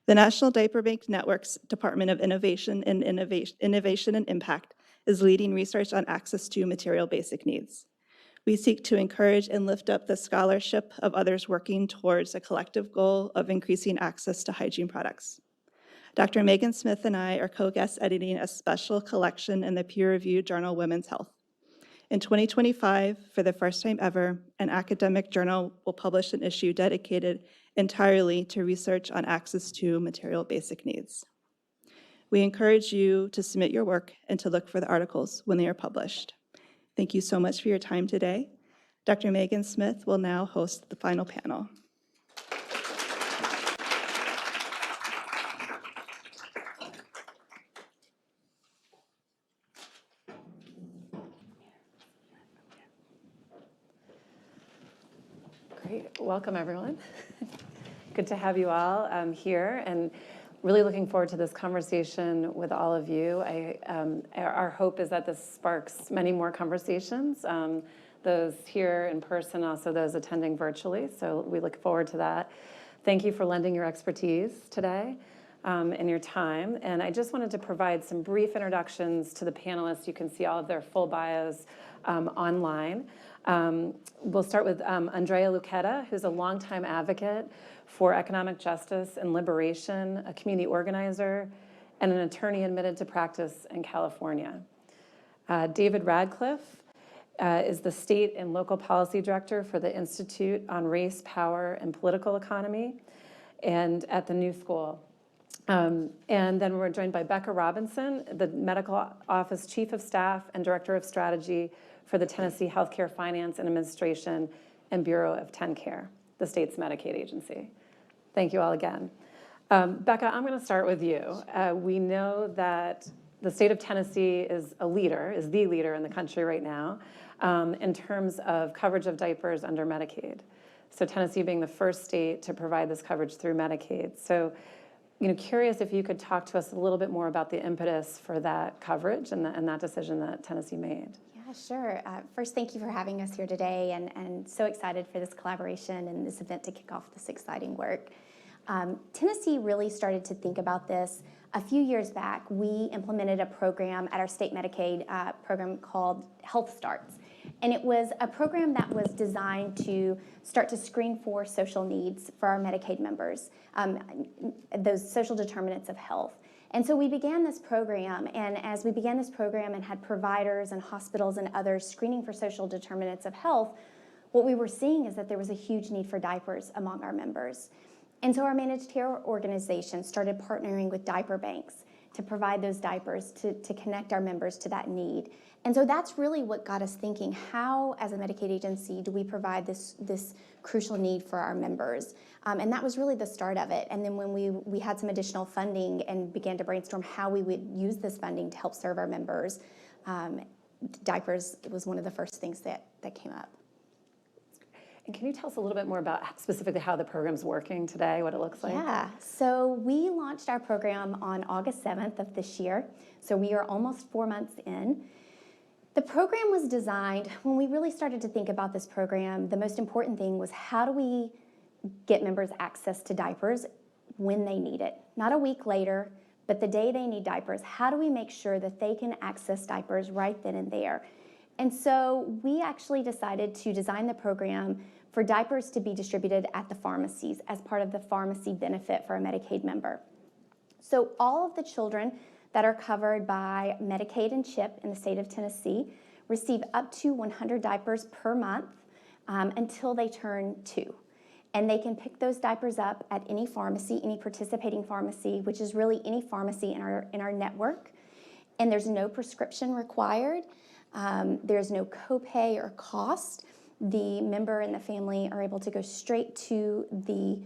Speaker 6: The National Diaper Bank Network's Department of Innovation and Impact is leading research on access to material basic needs. We seek to encourage and lift up the scholarship of others working towards a collective goal of increasing access to hygiene products. Dr. Megan Smith and I are co-guest editing a special collection in the peer-reviewed journal Women's Health. In 2025, for the first time ever, an academic journal will publish an issue dedicated entirely to research on access to material basic needs. We encourage you to submit your work and to look for the articles when they are published. Thank you so much for your time today. Dr. Megan Smith will now host the final panel.
Speaker 2: Great. Welcome, everyone. Good to have you all here, and really looking forward to this conversation with all of you. Our hope is that this sparks many more conversations, those here in person, also those attending virtually, so we look forward to that. Thank you for lending your expertise today and your time, and I just wanted to provide some brief introductions to the panelists. You can see all of their full bios online. We'll start with Andrea Lucchetta, who's a longtime advocate for economic justice and liberation, a community organizer, and an attorney admitted to practice in California. David Radcliffe is the State and Local Policy Director for the Institute on Race, Power, and Political Economy, and at the New School. And then we're joined by Becca Robinson, the Medical Office Chief of Staff and Director of Strategy for the Tennessee Healthcare Finance and Administration and Bureau of TennCare, the state's Medicaid agency. Thank you all again. Becca, I'm going to start with you. We know that the state of Tennessee is the leader in the country right now in terms of coverage of diapers under Medicaid. So Tennessee being the first state to provide this coverage through Medicaid. So, curious if you could talk to us a little bit more about the impetus for that coverage and that decision that Tennessee made.
Speaker 7: Yeah, sure. First, thank you for having us here today, and so excited for this collaboration and this event to kick off this exciting work. Tennessee really started to think about this a few years back. We implemented a program at our state Medicaid program called Health Starts. And it was a program that was designed to start to screen for social needs for our Medicaid members, those social determinants of health. And so we began this program, and as we began this program and had providers and hospitals and others screening for social determinants of health, what we were seeing is that there was a huge need for diapers among our members. And so our managed care organization started partnering with diaper banks to provide those diapers to connect our members to that need. And so that's really what got us thinking, how, as a Medicaid agency, do we provide this crucial need for our members? And that was really the start of it. And then when we had some additional funding and began to brainstorm how we would use this funding to help serve our members, diapers was one of the first things that came up.
Speaker 2: And can you tell us a little bit more about specifically how the program's working today, what it looks like?
Speaker 7: Yeah, so we launched our program on August 7th of this year. So we are almost 4 months in. The program was designed, when we really started to think about this program, the most important thing was how do we get members access to diapers when they need it? Not a week later, but the day they need diapers. How do we make sure that they can access diapers right then and there? And so we actually decided to design the program for diapers to be distributed at the pharmacies as part of the pharmacy benefit for a Medicaid member. So all of the children that are covered by Medicaid and CHIP in the state of Tennessee receive up to 100 diapers per month until they turn 2. And they can pick those diapers up at any pharmacy, any participating pharmacy, which is really any pharmacy in our network. And there's no prescription required. There's no copay or cost. The member and the family are able to go straight to the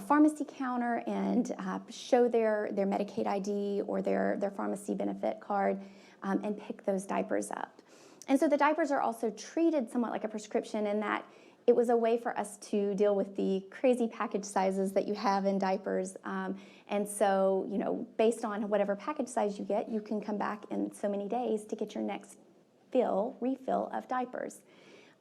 Speaker 7: pharmacy counter and show their Medicaid ID or their pharmacy benefit card and pick those diapers up. And so the diapers are also treated somewhat like a prescription in that it was a way for us to deal with the crazy package sizes that you have in diapers. And so, you know, based on whatever package size you get, you can come back in so many days to get your next refill of diapers.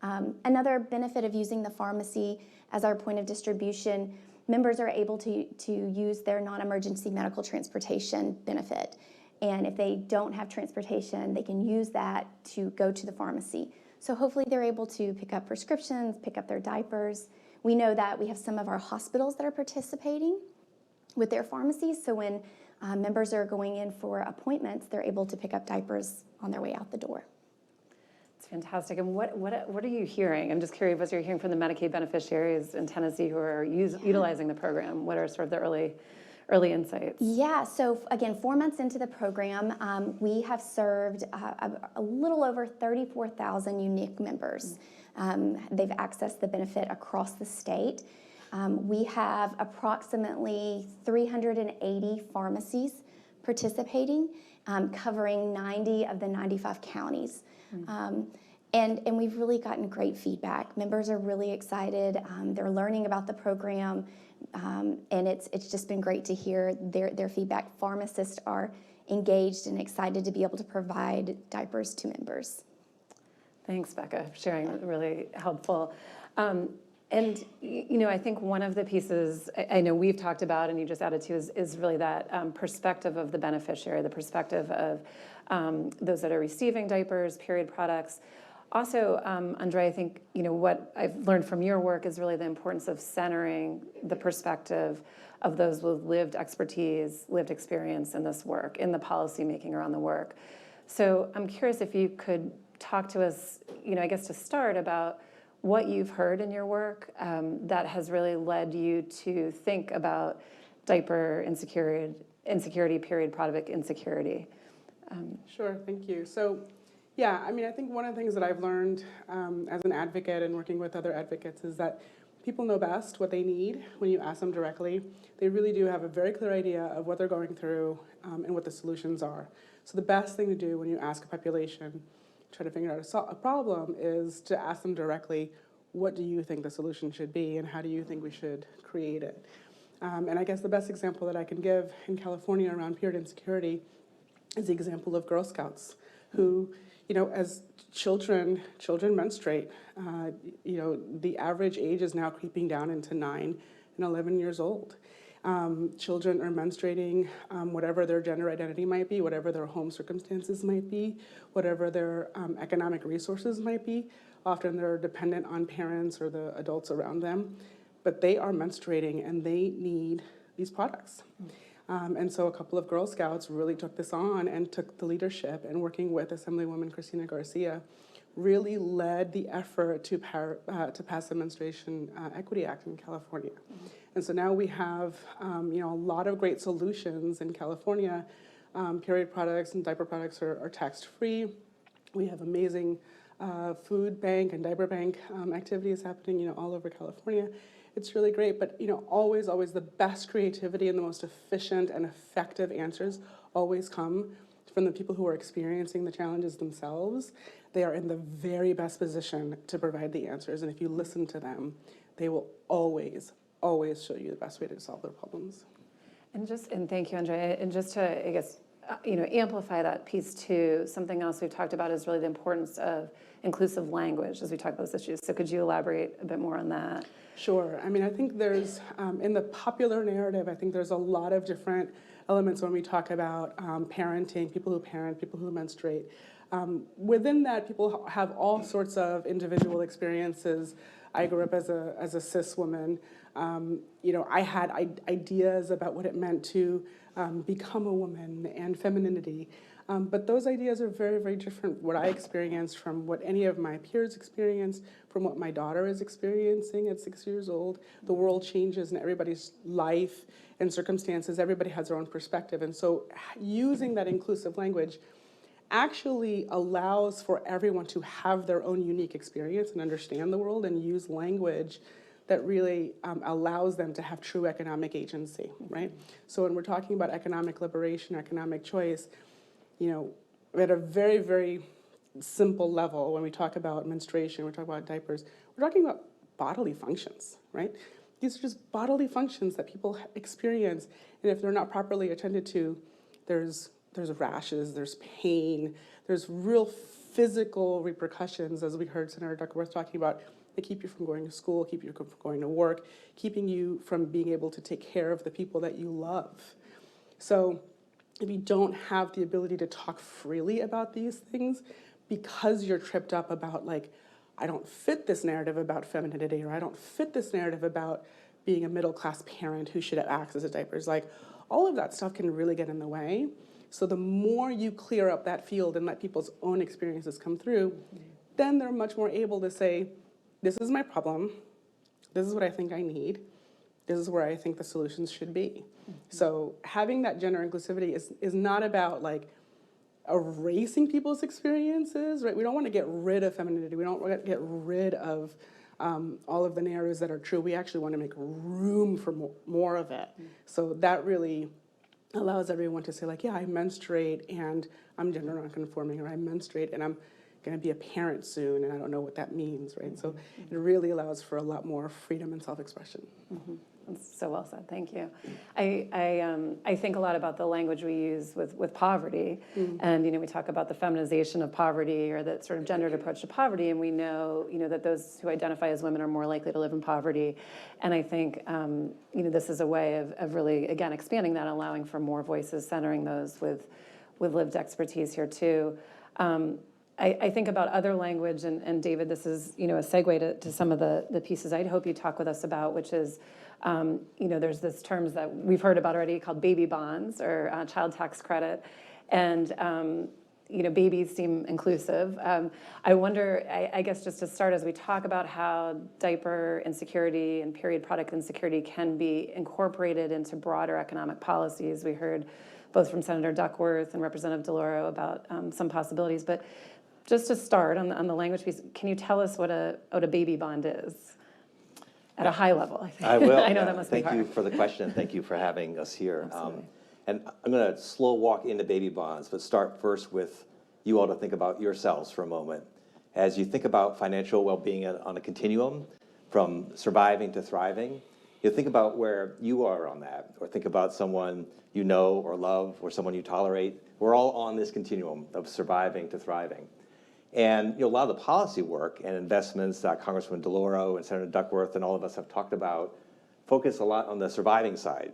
Speaker 7: Another benefit of using the pharmacy as our point of distribution, members are able to use their non-emergency medical transportation benefit. And if they don't have transportation, they can use that to go to the pharmacy. So hopefully they're able to pick up prescriptions, pick up their diapers. We know that we have some of our hospitals that are participating with their pharmacies. So when members are going in for appointments, they're able to pick up diapers on their way out the door.
Speaker 2: It's fantastic. And what are you hearing? I'm just curious what you're hearing from the Medicaid beneficiaries in Tennessee who are utilizing the program. What are sort of the early insights?
Speaker 7: Yeah, so again, 4 months into the program, we have served a little over 34,000 unique members. They've accessed the benefit across the state. We have approximately 380 pharmacies participating, covering 90 of the 95 counties. And we've really gotten great feedback. Members are really excited. They're learning about the program. And it's just been great to hear their feedback. Pharmacists are engaged and excited to be able to provide diapers to members.
Speaker 2: Thanks, Becca, for sharing. Really helpful. And you know, I think one of the pieces I know we've talked about, and you just added to, is really that perspective of the beneficiary, the perspective of those that are receiving diapers, period products. Also, Andre, I think, you know, what I've learned from your work is really the importance of centering the perspective of those with lived expertise, lived experience in this work, in the policy making around the work. So I'm curious if you could talk to us, you know, I guess to start, about what you've heard in your work that has really led you to think about diaper insecurity, period product insecurity.
Speaker 8: Sure, thank you. So, yeah, I mean, I think one of the things that I've learned as an advocate and working with other advocates is that people know best what they need when you ask them directly. They really do have a very clear idea of what they're going through and what the solutions are. So the best thing to do when you ask a population, try to figure out a problem, is to ask them directly, what do you think the solution should be and how do you think we should create it? And I guess the best example that I can give in California around period insecurity is the example of Girl Scouts who, you know, as children menstruate. You know, the average age is now creeping down into 9 and 11 years old. Children are menstruating, whatever their gender identity might be, whatever their home circumstances might be, whatever their economic resources might be. Often they're dependent on parents or the adults around them, but they are menstruating and they need these products. And so a couple of Girl Scouts really took this on and took the leadership, and working with Assemblywoman Christina Garcia, really led the effort to pass the Menstruation Equity Act in California. And so now we have you know, a lot of great solutions in California. Period products and diaper products are tax-free. We have amazing food bank and diaper bank activities happening, you know, all over California. It's really great, but, you know, always the best creativity and the most efficient and effective answers always come from the people who are experiencing the challenges themselves. They are in the very best position to provide the answers, and if you listen to them, they will always show you the best way to solve their problems.
Speaker 2: And thank you, Andre. And just to, I guess, amplify that piece too, something else we've talked about is really the importance of inclusive language as we talk about those issues. So could you elaborate a bit more on that?
Speaker 8: Sure. I mean, I think there's, in the popular narrative, I think there's a lot of different elements when we talk about parenting, people who parent, people who menstruate. Within that, people have all sorts of individual experiences. I grew up as a cis woman. I had ideas about what it meant to become a woman and femininity. But those ideas are very, very different what I experienced from what any of my peers experienced, from what my daughter is experiencing at 6 years old. The world changes in everybody's life and circumstances. Everybody has their own perspective. And so using that inclusive language actually allows for everyone to have their own unique experience and understand the world and use language that really allows them to have true economic agency, right? So when we're talking about economic liberation, economic choice, at a very, very simple level, when we talk about menstruation, we talk about diapers, we're talking about bodily functions, right? These are just bodily functions that people experience, and if they're not properly attended to, there's rashes, there's pain, there's real physical repercussions, as we heard Senator Duckworth talking about. They keep you from going to school, keep you from going to work, keeping you from being able to take care of the people that you love. So if you don't have the ability to talk freely about these things because you're tripped up about, like, I don't fit this narrative about femininity, or I don't fit this narrative about being a middle-class parent who should have access to diapers, like, all of that stuff can really get in the way. So the more you clear up that field and let people's own experiences come through, then they're much more able to say, this is my problem, this is what I think I need, this is where I think the solutions should be. So having that gender inclusivity is not about, like, erasing people's experiences, right? We don't want to get rid of femininity. We don't want to get rid of all of the narratives that are true. We actually want to make room for more of it. So that really allows everyone to say, like, yeah, I menstruate and I'm gender nonconforming, or I menstruate and I'm going to be a parent soon and I don't know what that means, right? So it really allows for a lot more freedom and self-expression.
Speaker 2: That's so well said, thank you. I think a lot about the language we use with poverty, and we talk about the feminization of poverty, or that sort of gendered approach to poverty, and we know that those who identify as women are more likely to live in poverty, and I think this is a way of really, again, expanding that, allowing for more voices, centering those with lived expertise here too. I think about other language, and David, this is a segue to some of the pieces I'd hope you talk with us about, which is there's this terms that we've heard about already called baby bonds, or child tax credit, and babies seem inclusive. I wonder, I guess just to start, as we talk about how diaper insecurity and period product insecurity can be incorporated into broader economic policies. We heard both from Senator Duckworth and Representative DeLauro about some possibilities, but just to start on the language piece, can you tell us what a baby bond is? At a high level, I think.
Speaker 9: I will.
Speaker 2: I know that must be hard.
Speaker 9: Thank you for the question. Thank you for having us here.
Speaker 2: Absolutely.
Speaker 9: And I'm going to slow walk into baby bonds, but start first with you all to think about yourselves for a moment. As you think about financial well-being on a continuum, from surviving to thriving, you think about where you are on that, or think about someone you know or love, or someone you tolerate. We're all on this continuum of surviving to thriving. And a lot of the policy work and investments that Congressman DeLauro and Senator Duckworth and all of us have talked about focus a lot on the surviving side,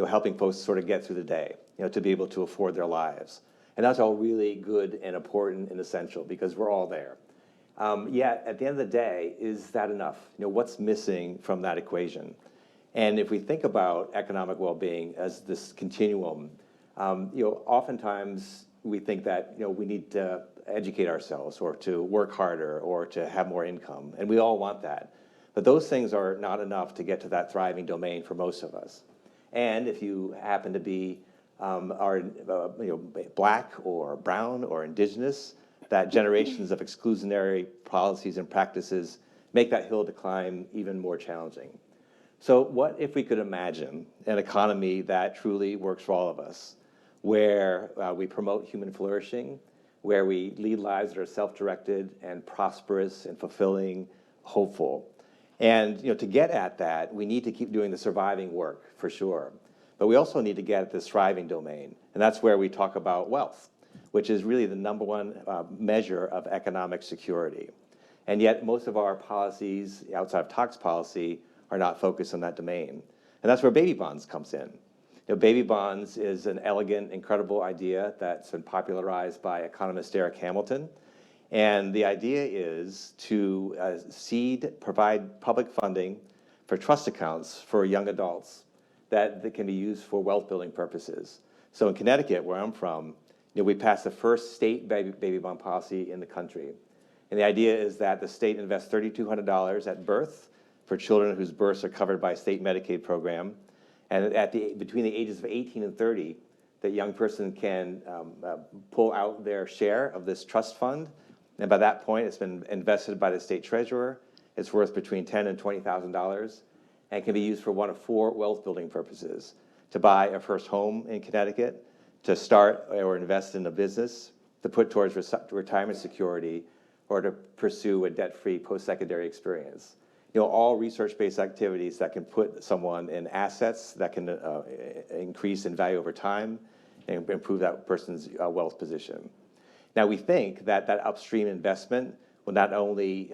Speaker 9: helping folks sort of get through the day, to be able to afford their lives. And that's all really good and important and essential, because we're all there. Yet, at the end of the day, is that enough? What's missing from that equation? And if we think about economic well-being as this continuum, oftentimes we think that we need to educate ourselves, or to work harder, or to have more income, and we all want that. But those things are not enough to get to that thriving domain for most of us. And if you happen to be black or brown or indigenous, that generations of exclusionary policies and practices make that hill to climb even more challenging. So what if we could imagine an economy that truly works for all of us, where we promote human flourishing, where we lead lives that are self-directed and prosperous and fulfilling, hopeful. And to get at that, we need to keep doing the surviving work, for sure. But we also need to get at this thriving domain, and that's where we talk about wealth, which is really the number one measure of economic security. And yet most of our policies outside of tax policy are not focused on that domain. And that's where baby bonds comes in. Baby bonds is an elegant, incredible idea that's been popularized by economist Derek Hamilton. And the idea is to provide public funding for trust accounts for young adults that can be used for wealth building purposes. So in Connecticut, where I'm from, we passed the first state baby bond policy in the country. And the idea is that the state invests $3,200 at birth for children whose births are covered by a state Medicaid program. And between the ages of 18 and 30, that young person can pull out their share of this trust fund. And by that point, it's been invested by the state treasurer. It's worth between $10,000 and $20,000 and can be used for one of four wealth building purposes: to buy a first home in Connecticut, to start or invest in a business, to put towards retirement security, or to pursue a debt-free post-secondary experience. All research-based activities that can put someone in assets that can increase in value over time and improve that person's wealth position. Now, we think that that upstream investment will not only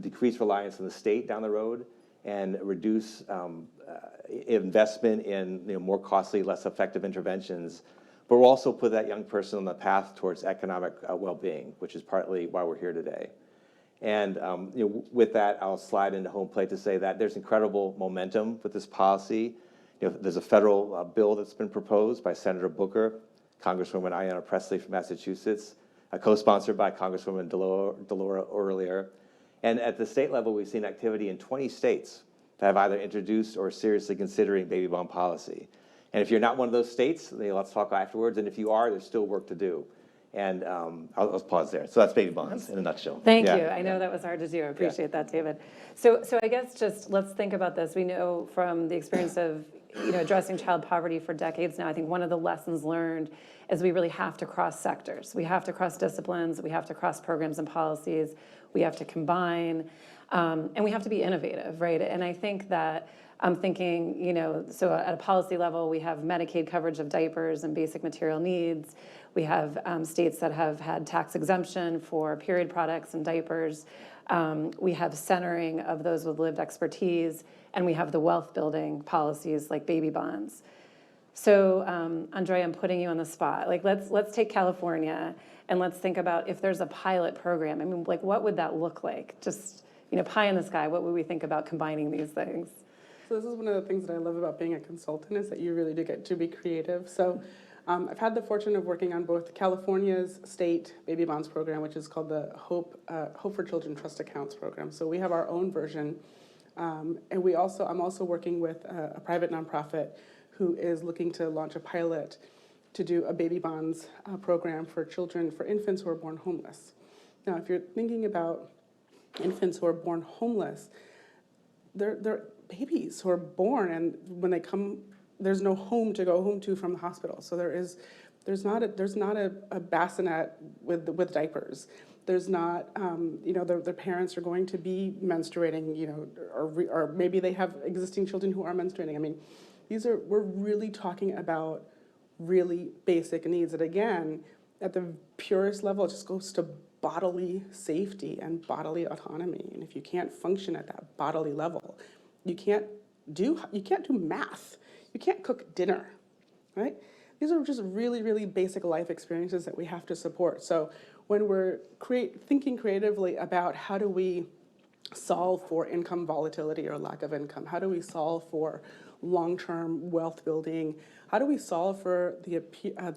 Speaker 9: decrease reliance on the state down the road and reduce investment in more costly, less effective interventions, but we'll also put that young person on the path towards economic well-being, which is partly why we're here today. And with that, I'll slide into home plate to say that there's incredible momentum with this policy. There's a federal bill that's been proposed by Senator Booker, Congresswoman Ayanna Pressley from Massachusetts, co-sponsored by Congresswoman Delora earlier. And at the state level, we've seen activity in 20 states that have either introduced or seriously considering baby bond policy. And if you're not one of those states, let's talk afterwards. And if you are, there's still work to do. And I'll pause there. So that's baby bonds in a nutshell.
Speaker 2: Thank you. I know that was hard to do. I appreciate that, David. So I guess just let's think about this. We know from the experience of addressing child poverty for decades now, I think one of the lessons learned is we really have to cross sectors. We have to cross disciplines. We have to cross programs and policies. We have to combine, and we have to be innovative, right? And I think that I'm thinking, so at a policy level, we have Medicaid coverage of diapers and basic material needs. We have states that have had tax exemption for period products and diapers. We have centering of those with lived expertise, and we have the wealth building policies like baby bonds. So, Andrea, I'm putting you on the spot. Let's take California and let's think about if there's a pilot program. I mean, what would that look like? Just, pie in the sky. What would we think about combining these things?
Speaker 8: So this is one of the things that I love about being a consultant is that you really do get to be creative. So I've had the fortune of working on both California's state baby bonds program, which is called the Hope for Children Trust Accounts program. So we have our own version, and I'm also working with a private nonprofit who is looking to launch a pilot to do a baby bonds program for infants who are born homeless. Now, if you're thinking about infants who are born homeless, they're babies who are born, and when they come, there's no home to go home to from the hospital. So there's not a bassinet with diapers. There's not, their parents are going to be menstruating, or maybe they have existing children who are menstruating. I mean, we're really talking about really basic needs that, again, at the purest level, it just goes to bodily safety and bodily autonomy. And if you can't function at that bodily level, you can't do math. You can't cook dinner, right? These are just really, really basic life experiences that we have to support. So when we're thinking creatively about how do we solve for income volatility or lack of income, how do we solve for long-term wealth building, how do we solve for the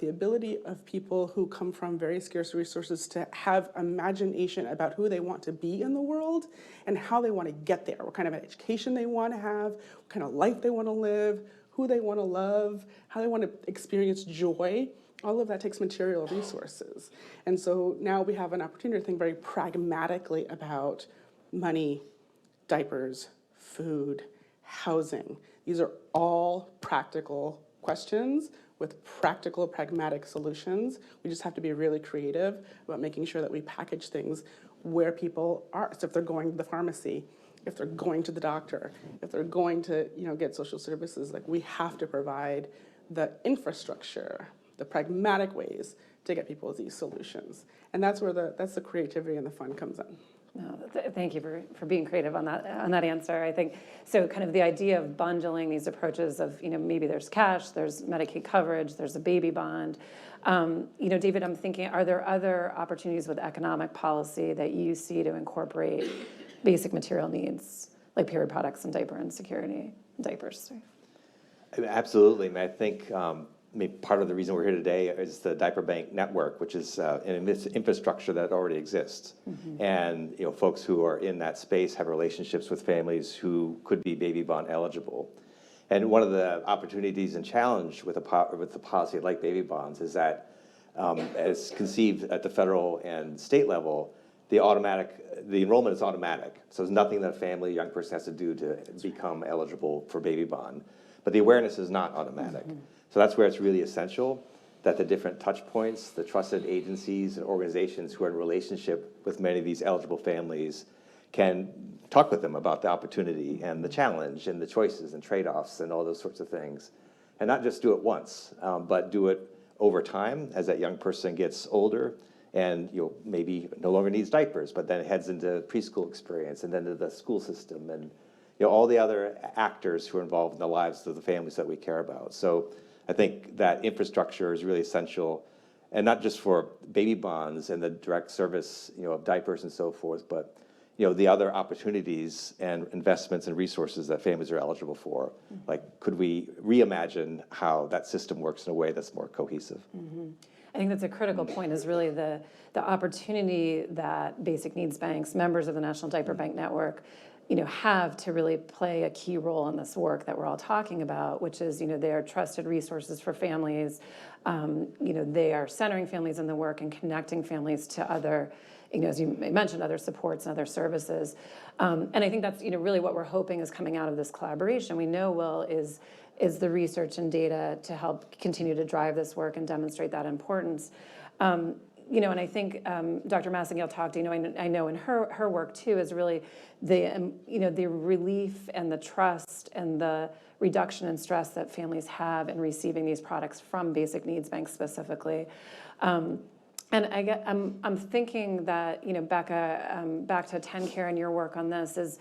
Speaker 8: ability of people who come from very scarce resources to have imagination about who they want to be in the world and how they want to get there, what kind of education they want to have, what kind of life they want to live, who they want to love, how they want to experience joy. All of that takes material resources. And so now we have an opportunity to think very pragmatically about money, diapers, food, housing. These are all practical questions with practical, pragmatic solutions. We just have to be really creative about making sure that we package things where people are. So if they're going to the pharmacy, if they're going to the doctor, if they're going to, get social services, like we have to provide the infrastructure, the pragmatic ways to get people these solutions. And that's where that's the creativity and the fun comes in.
Speaker 2: No, thank you for being creative on that answer. I think so. Kind of the idea of bundling these approaches of maybe there's cash, there's Medicaid coverage, there's a baby bond. David, I'm thinking, are there other opportunities with economic policy that you see to incorporate basic material needs like period products and diaper insecurity, diapers? Sorry.
Speaker 9: Absolutely. I mean, I think part of the reason we're here today is the Diaper Bank Network, which is an infrastructure that already exists. And folks who are in that space have relationships with families who could be baby bond eligible. And one of the opportunities and challenge with a policy like baby bonds is that, as conceived at the federal and state level, the enrollment is automatic. So there's nothing that a family, young person has to do to become eligible for baby bond. But the awareness is not automatic. So that's where it's really essential that the different touch points, the trusted agencies and organizations who are in relationship with many of these eligible families can talk with them about the opportunity and the challenge and the choices and trade-offs and all those sorts of things. And not just do it once, but do it over time as that young person gets older and maybe no longer needs diapers, but then heads into preschool experience and then to the school system and all the other actors who are involved in the lives of the families that we care about. So I think that infrastructure is really essential, and not just for baby bonds and the direct service, of diapers and so forth, but the other opportunities and investments and resources that families are eligible for. Like, could we reimagine how that system works in a way that's more cohesive?
Speaker 2: I think that's a critical point, is really the opportunity that basic needs banks, members of the National Diaper Bank Network, have to really play a key role in this work that we're all talking about, which is, they are trusted resources for families. They are centering families in the work and connecting families to other, as you mentioned, other supports and other services. And I think that's, really what we're hoping is coming out of this collaboration. We know, Will, is the research and data to help continue to drive this work and demonstrate that importance. And I think Dr. Massengale talked, I know in her work too, is really the relief and the trust and the reduction in stress that families have in receiving these products from basic needs banks specifically. And I'm thinking that, Becca, back to TennCare and your work on this is,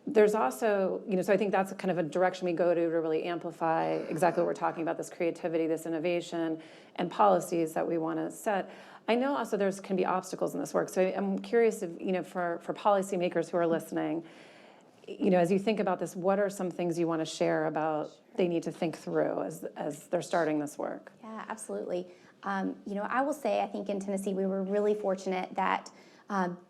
Speaker 2: there's also, so I think that's kind of a direction we go to really amplify exactly what we're talking about, this creativity, this innovation, and policies that we want to set. I know also can be obstacles in this work. So I'm curious if, for policymakers who are listening, as you think about this, what are some things you want to share about they need to think through as they're starting this work?
Speaker 7: Yeah, absolutely. I will say, I think in Tennessee, we were really fortunate that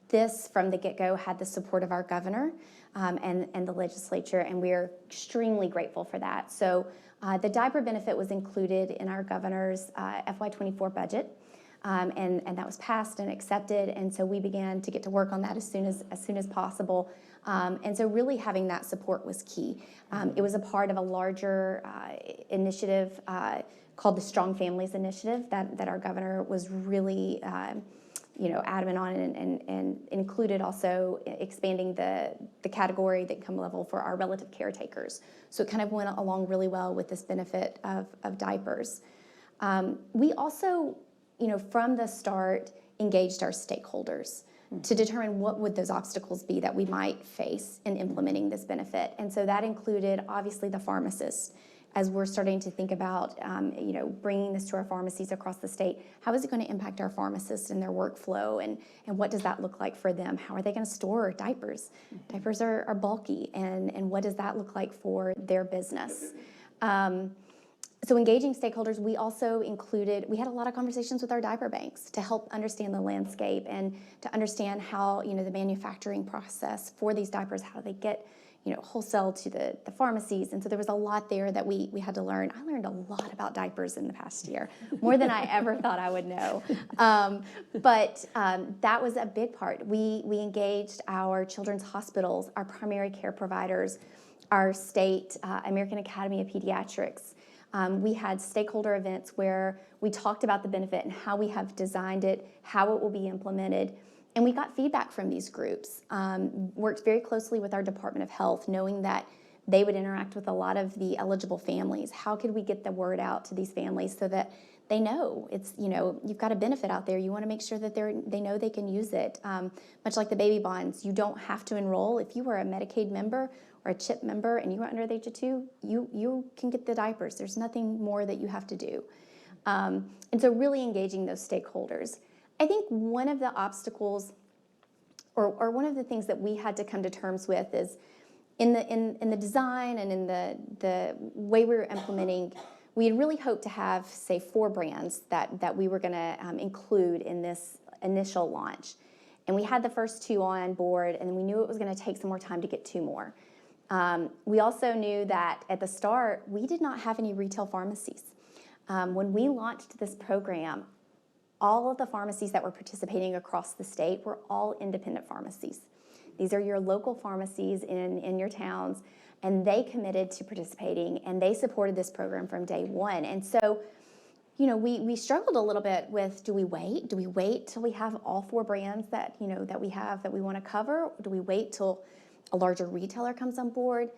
Speaker 7: this, from the get-go, had the support of our governor and the legislature, and we are extremely grateful for that. So the diaper benefit was included in our governor's FY24 budget. And that was passed and accepted, and so we began to get to work on that as soon as possible. And so really having that support was key. It was a part of a larger initiative called the Strong Families Initiative that our governor was really adamant on and included also expanding the category, the income level for our relative caretakers. So it kind of went along really well with this benefit of diapers. We also, from the start, engaged our stakeholders to determine what would those obstacles be that we might face in implementing this benefit. And so that included, obviously, the pharmacists. As we're starting to think about, bringing this to our pharmacies across the state, how is it going to impact our pharmacists and their workflow, and what does that look like for them? How are they going to store diapers? Diapers are bulky, and what does that look like for their business? So engaging stakeholders, we also we had a lot of conversations with our diaper banks to help understand the landscape and to understand how, the manufacturing process for these diapers, how they get, wholesale to the pharmacies. And so there was a lot there that we had to learn. I learned a lot about diapers in the past year, more than I ever thought I would know. But that was a big part. We engaged our children's hospitals, our primary care providers, our state American Academy of Pediatrics. We had stakeholder events where we talked about the benefit and how we have designed it, how it will be implemented. And we got feedback from these groups, worked very closely with our Department of Health, knowing that they would interact with a lot of the eligible families. How could we get the word out to these families so that they know it's, you've got a benefit out there. You want to make sure that they know they can use it. Much like the baby bonds, you don't have to enroll. If you were a Medicaid member or a CHIP member and you were under the age of 2, you can get the diapers. There's nothing more that you have to do. And so really engaging those stakeholders. I think one of the obstacles or one of the things that we had to come to terms with is in the design and in the way we were implementing, we had really hoped to have, say, 4 brands that we were going to include in this initial launch. And we had the first 2 on board, and we knew it was going to take some more time to get 2 more. We also knew that at the start, we did not have any retail pharmacies. When we launched this program, all of the pharmacies that were participating across the state were all independent pharmacies. These are your local pharmacies in your towns, and they committed to participating, and they supported this program from day one. And so, we struggled a little bit with, do we wait? Do we wait till we have all 4 brands that we want to cover? Do we wait till a larger retailer comes on board?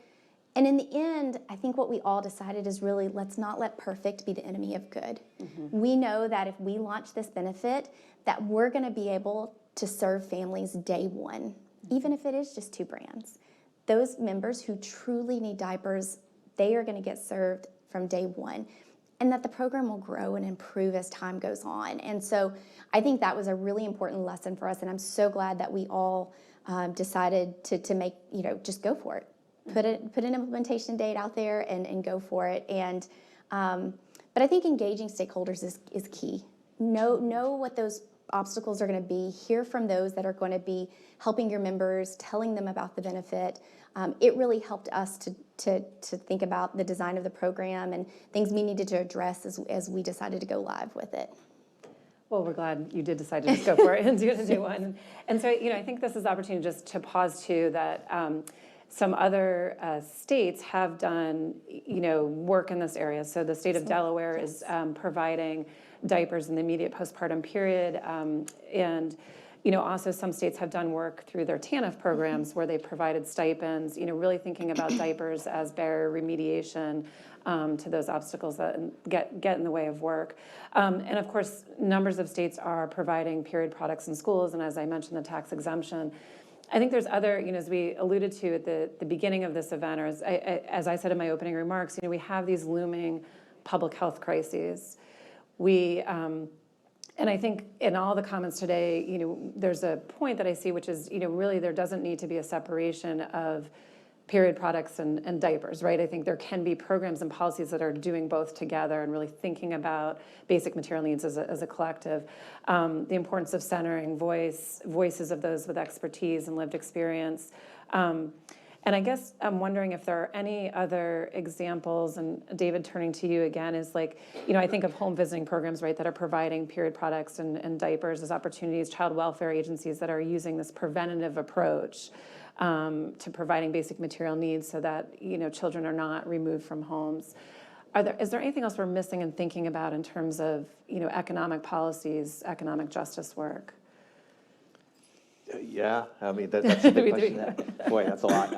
Speaker 7: And in the end, I think what we all decided is really, let's not let perfect be the enemy of good. Mm-hmm. We know that if we launch this benefit, that we're going to be able to serve families day one, even if it is just 2 brands. Those members who truly need diapers, they are going to get served from day one, and that the program will grow and improve as time goes on. And so I think that was a really important lesson for us, and I'm so glad that we all decided to make, just go for it. Put an implementation date out there and go for it. And but I think engaging stakeholders is key. Know what those obstacles are going to be. Hear from those that are going to be helping your members, telling them about the benefit. It really helped us to think about the design of the program and things we needed to address as we decided to go live with it.
Speaker 2: Well, we're glad you did decide to just go for it and do one. And so, I think this is the opportunity just to pause too that some other states have done, work in this area. So the state of Delaware is providing diapers in the immediate postpartum period. And, also some states have done work through their TANF programs where they provided stipends, really thinking about diapers as barrier remediation to those obstacles that get in the way of work. And of course, numbers of states are providing period products in schools. And as I mentioned, the tax exemption. I think there's other, as we alluded to at the beginning of this event, or as I said in my opening remarks, we have these looming public health crises. And I think in all the comments today, there's a point that I see, which is, really there doesn't need to be a separation of period products and diapers, right? I think there can be programs and policies that are doing both together and really thinking about basic material needs as a collective. The importance of centering voices of those with expertise and lived experience. And I guess I'm wondering if there are any other examples, and David, turning to you again, is like, I think of home visiting programs, right, that are providing period products and diapers as opportunities, child welfare agencies that are using this preventative approach to providing basic material needs so that, children are not removed from homes. Is there anything else we're missing and thinking about in terms of, economic policies, economic justice work?
Speaker 9: Yeah, I mean, that's a big question. Boy, that's a lot.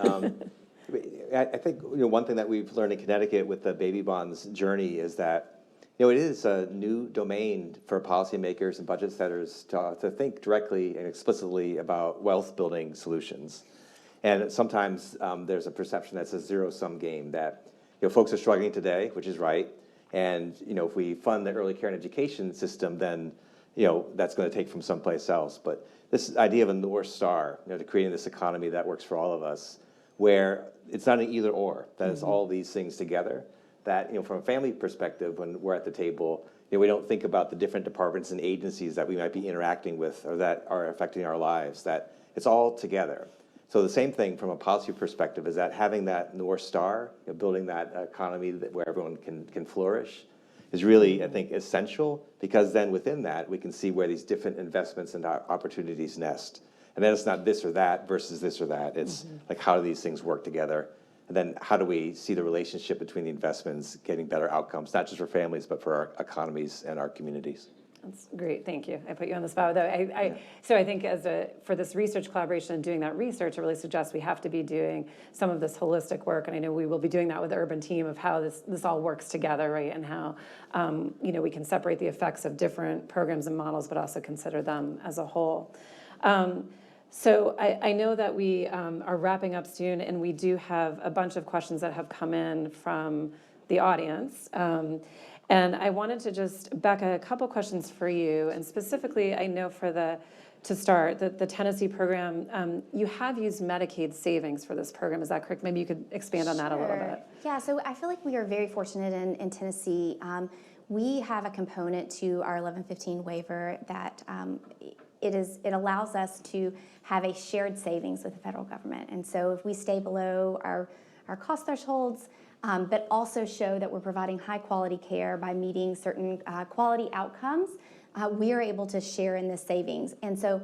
Speaker 9: I think one thing that we've learned in Connecticut with the baby bonds journey is that it is a new domain for policymakers and budget setters to think directly and explicitly about wealth building solutions. And sometimes there's a perception that's a zero-sum game, that folks are struggling today, which is right. And if we fund the early care and education system, then that's going to take from someplace else. But this idea of a North Star, to creating this economy that works for all of us, where it's not an either or, that it's all these things together. That from a family perspective, when we're at the table, we don't think about the different departments and agencies that we might be interacting with or that are affecting our lives. That it's all together. So the same thing from a policy perspective is that having that North Star, building that economy where everyone can flourish, is really, I think, essential, because then within that, we can see where these different investments and opportunities nest. And then it's not this or that versus this or that. It's like, how do these things work together? And then how do we see the relationship between the investments getting better outcomes, not just for families, but for our economies and our communities?
Speaker 2: That's great, thank you. I put you on the spot, though. So I think for this research collaboration and doing that research, it really suggests we have to be doing some of this holistic work, and I know we will be doing that with the urban team of how this all works together, right? And how, we can separate the effects of different programs and models, but also consider them as a whole. So I know that we are wrapping up soon, and we do have a bunch of questions that have come in from the audience. And I wanted to just, Becca, a couple questions for you, and specifically, I know to start, the Tennessee program, you have used Medicaid savings for this program, is that correct? Maybe you could expand on that a little bit.
Speaker 7: Yeah, so I feel like we are very fortunate in Tennessee. We have a component to our 1115 waiver that it allows us to have a shared savings with the federal government. And so if we stay below our cost thresholds, but also show that we're providing high quality care by meeting certain quality outcomes, we are able to share in this savings. And so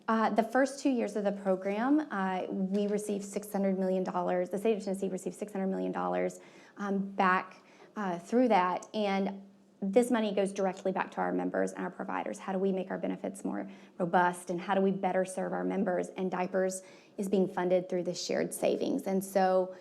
Speaker 7: the first 2 years of the program, we received $600 million, the state of Tennessee received $600 million back through that. And this money goes directly back to our members and our providers. How do we make our benefits more robust, and how do we better serve our members? And diapers is being funded through the shared savings. And so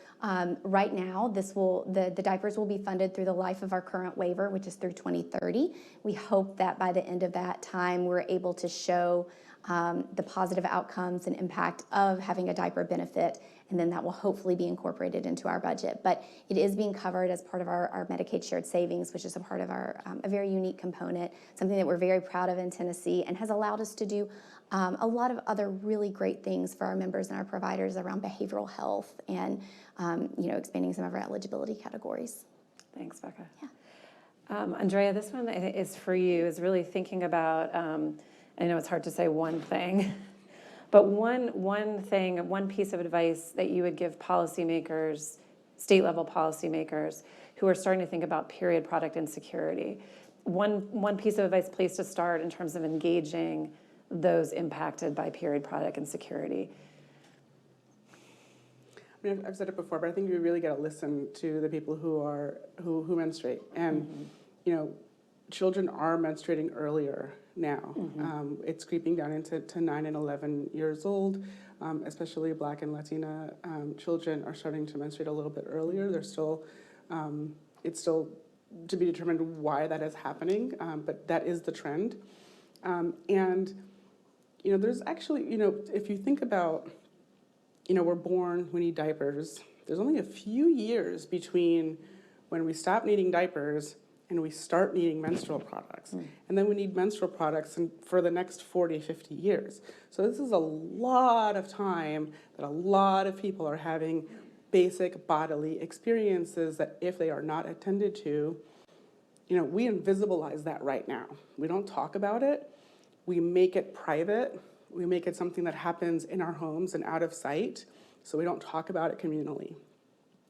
Speaker 7: right now, the diapers will be funded through the life of our current waiver, which is through 2030. We hope that by the end of that time, we're able to show the positive outcomes and impact of having a diaper benefit, and then that will hopefully be incorporated into our budget. But it is being covered as part of our Medicaid shared savings, which is a part of our a very unique component, something that we're very proud of in Tennessee, and has allowed us to do a lot of other really great things for our members and our providers around behavioral health and expanding some of our eligibility categories.
Speaker 2: Thanks, Becca.
Speaker 7: Yeah.
Speaker 2: Andrea, this one is for you, is really thinking about, I know it's hard to say one thing, but one piece of advice that you would give policymakers, state-level policymakers, who are starting to think about period product insecurity. One piece of advice, place to start in terms of engaging those impacted by period product insecurity.
Speaker 8: I mean, I've said it before, but I think you really got to listen to the people who menstruate, and children are menstruating earlier now. It's creeping down into 9 and 11 years old. Especially Black and Latina children are starting to menstruate a little bit earlier. They're still, it's still to be determined why that is happening, but that is the trend. And there's actually, if you think about, we're born, we need diapers. There's only a few years between when we stop needing diapers and we start needing menstrual products. And then we need menstrual products for the next 40, 50 years. So this is a lot of time that a lot of people are having basic bodily experiences that if they are not attended to, we invisibilize that right now. We don't talk about it. We make it private. We make it something that happens in our homes and out of sight, so we don't talk about it communally.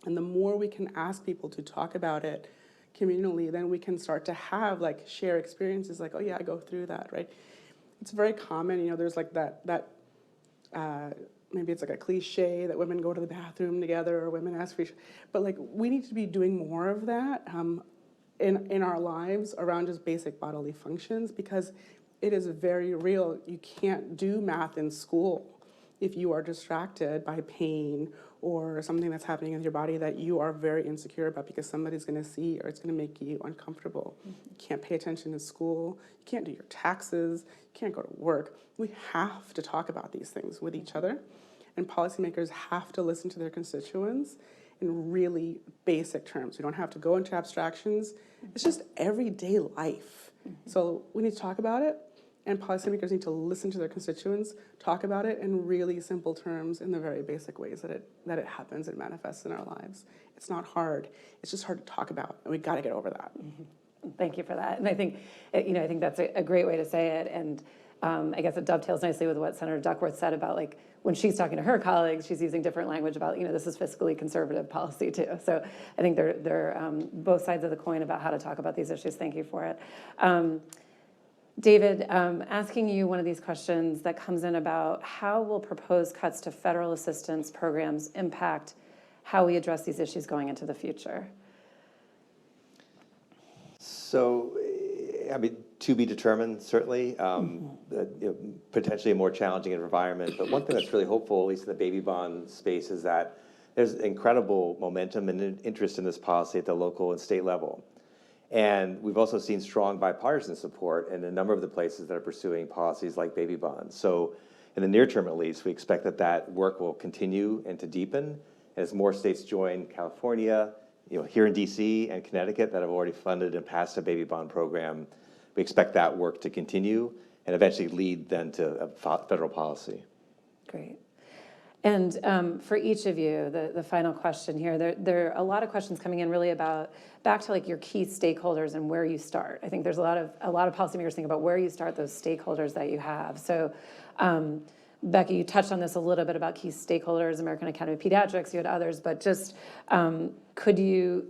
Speaker 8: And the more we can ask people to talk about it communally, then we can start to have share experiences like, oh yeah, I go through that, right? It's very common, there's that maybe it's like a cliche that women go to the bathroom together or women ask for, but we need to be doing more of that in our lives around just basic bodily functions, because it is very real. You can't do math in school if you are distracted by pain or something that's happening in your body that you are very insecure about because somebody's going to see, or it's going to make you uncomfortable. You can't pay attention in school. You can't do your taxes. You can't go to work. We have to talk about these things with each other, and policymakers have to listen to their constituents in really basic terms. We don't have to go into abstractions. It's just everyday life. So we need to talk about it, and policymakers need to listen to their constituents, talk about it in really simple terms in the very basic ways that it happens and manifests in our lives. It's not hard. It's just hard to talk about, and we got to get over that.
Speaker 2: Thank you for that. And I think, I think that's a great way to say it. And I guess it dovetails nicely with what Senator Duckworth said about when she's talking to her colleagues, she's using different language about, this is fiscally conservative policy too. So I think they're both sides of the coin about how to talk about these issues. Thank you for it. David, asking you one of these questions that comes in about how will proposed cuts to federal assistance programs impact how we address these issues going into the future?
Speaker 9: So, to be determined, certainly. Potentially a more challenging environment. But one thing that's really hopeful, at least in the baby bond space, is that there's incredible momentum and interest in this policy at the local and state level. And we've also seen strong bipartisan support in a number of the places that are pursuing policies like baby bonds. So in the near term, at least, we expect that that work will continue and to deepen as more states join California, here in DC and Connecticut that have already funded and passed a baby bond program. We expect that work to continue and eventually lead then to a federal policy.
Speaker 2: Great. And for each of you, the final question here, there are a lot of questions coming in really about back to like your key stakeholders and where you start. I think there's a lot of policymakers think about where you start those stakeholders that you have. So Becky, you touched on this a little bit about key stakeholders, American Academy of Pediatrics, you had others, but just could you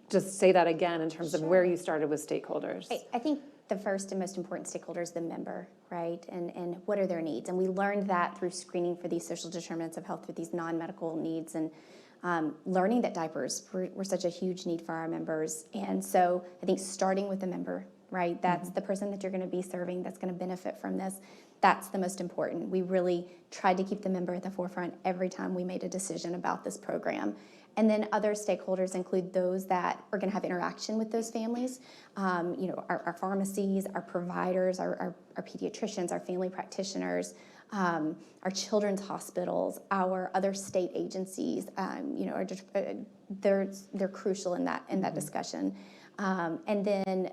Speaker 2: just say that again in terms of where you started with stakeholders?
Speaker 7: I think the first and most important stakeholder is the member, right? And what are their needs? And we learned that through screening for these social determinants of health, through these non-medical needs, and learning that diapers were such a huge need for our members. And so I think starting with the member, right? That's the person that you're going to be serving that's going to benefit from this. That's the most important. We really tried to keep the member at the forefront every time we made a decision about this program. And then other stakeholders include those that are going to have interaction with those families. Our pharmacies, our providers, our pediatricians, our family practitioners, our children's hospitals, our other state agencies. They're crucial in that discussion. And then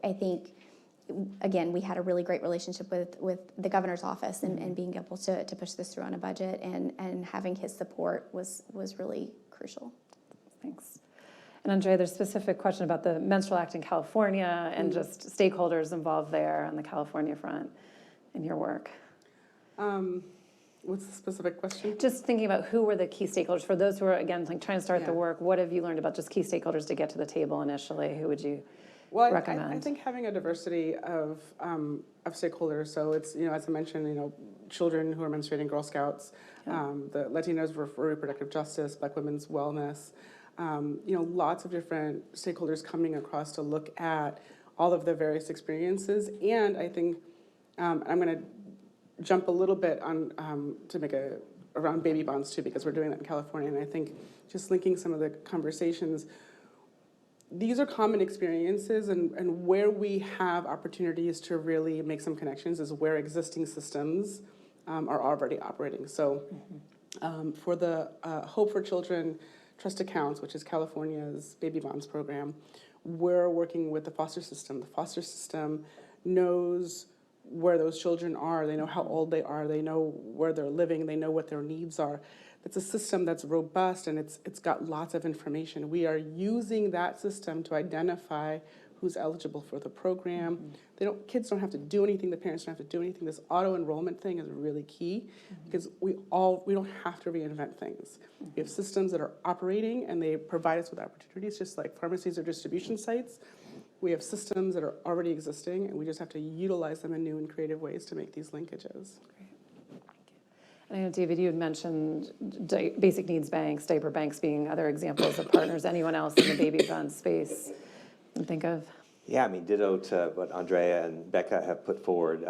Speaker 7: I think, again, we had a really great relationship with the governor's office and being able to push this through on a budget and having his support was really crucial.
Speaker 2: Thanks. And Andrea, there's a specific question about the Menstrual Act in California and just stakeholders involved there on the California front in your work.
Speaker 8: What's the specific question?
Speaker 2: Just thinking about who were the key stakeholders for those who are, again, like trying to start the work. What have you learned about just key stakeholders to get to the table initially? Who would you recommend?
Speaker 8: I think having a diversity of stakeholders. So it's, as I mentioned, children who are menstruating, Girl Scouts, the Latinos for reproductive justice, Black women's wellness, lots of different stakeholders coming across to look at all of the various experiences. And I think I'm going to jump a little bit on to make around baby bonds too, because we're doing that in California. And I think just linking some of the conversations, these are common experiences, and where we have opportunities to really make some connections is where existing systems are already operating. So for the Hope for Children Trust Accounts, which is California's baby bonds program, we're working with the foster system. The foster system knows where those children are. They know how old they are. They know where they're living. They know what their needs are. It's a system that's robust, and it's got lots of information. We are using that system to identify who's eligible for the program. Kids don't have to do anything. The parents don't have to do anything. This auto enrollment thing is really key because we don't have to reinvent things. We have systems that are operating, and they provide us with opportunities, just like pharmacies or distribution sites. We have systems that are already existing, and we just have to utilize them in new and creative ways to make these linkages.
Speaker 2: I know, David, you had mentioned basic needs banks, diaper banks being other examples of partners. Anyone else in the baby bond space you can think of?
Speaker 9: Yeah, ditto to what Andrea and Becca have put forward.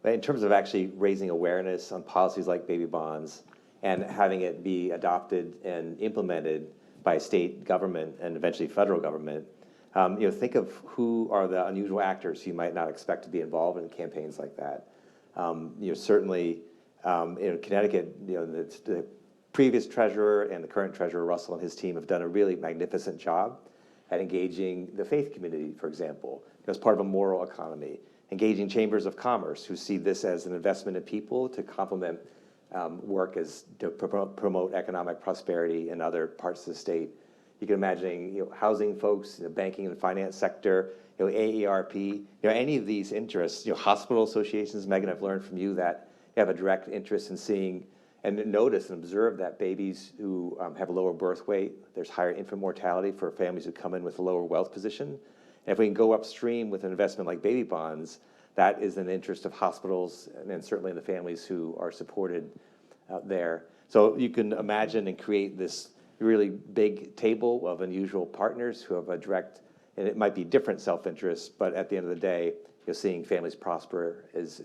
Speaker 9: In terms of actually raising awareness on policies like baby bonds and having it be adopted and implemented by state government and eventually federal government, think of who are the unusual actors you might not expect to be involved in campaigns like that. Certainly, in Connecticut, the previous treasurer and the current treasurer, Russell, and his team have done a really magnificent job at engaging the faith community, for example, as part of a moral economy, engaging chambers of commerce who see this as an investment in people to complement work as to promote economic prosperity in other parts of the state. You can imagine, housing folks, the banking and finance sector, AARP, any of these interests, hospital associations. Megan, I've learned from you that you have a direct interest in seeing and notice and observe that babies who have a lower birth weight, there's higher infant mortality for families who come in with a lower wealth position. And if we can go upstream with an investment like baby bonds, that is in the interest of hospitals and certainly in the families who are supported there. So you can imagine and create this really big table of unusual partners who have a direct And it might be different self-interests, but at the end of the day, seeing families prosper is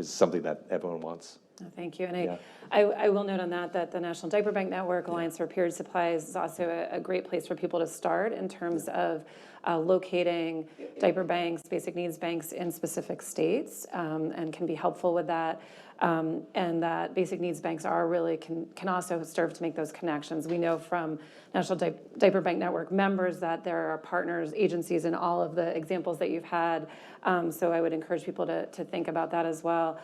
Speaker 9: something that everyone wants.
Speaker 2: Thank you. And
Speaker 9: Yeah.
Speaker 2: I will note on that the National Diaper Bank Network, Alliance for Period Supplies, is also a great place for people to start in terms of locating diaper banks, basic needs banks in specific states, and can be helpful with that. And that basic needs banks are really can also serve to make those connections. We know from National Diaper Bank Network members that there are partners, agencies in all of the examples that you've had. So I would encourage people to think about that as well.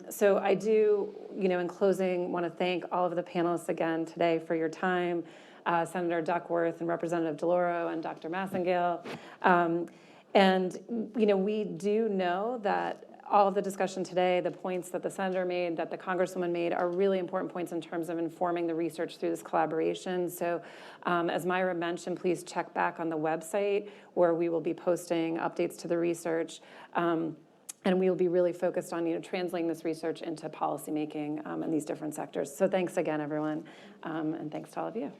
Speaker 2: So I do, in closing, want to thank all of the panelists again today for your time, Senator Duckworth and Representative DeLauro and Dr. Massengale. And, we do know that all of the discussion today, the points that the senator made, that the congresswoman made, are really important points in terms of informing the research through this collaboration. So as Myra mentioned, please check back on the website where we will be posting updates to the research. And we will be really focused on translating this research into policymaking in these different sectors. So thanks again, everyone, and thanks to all of you.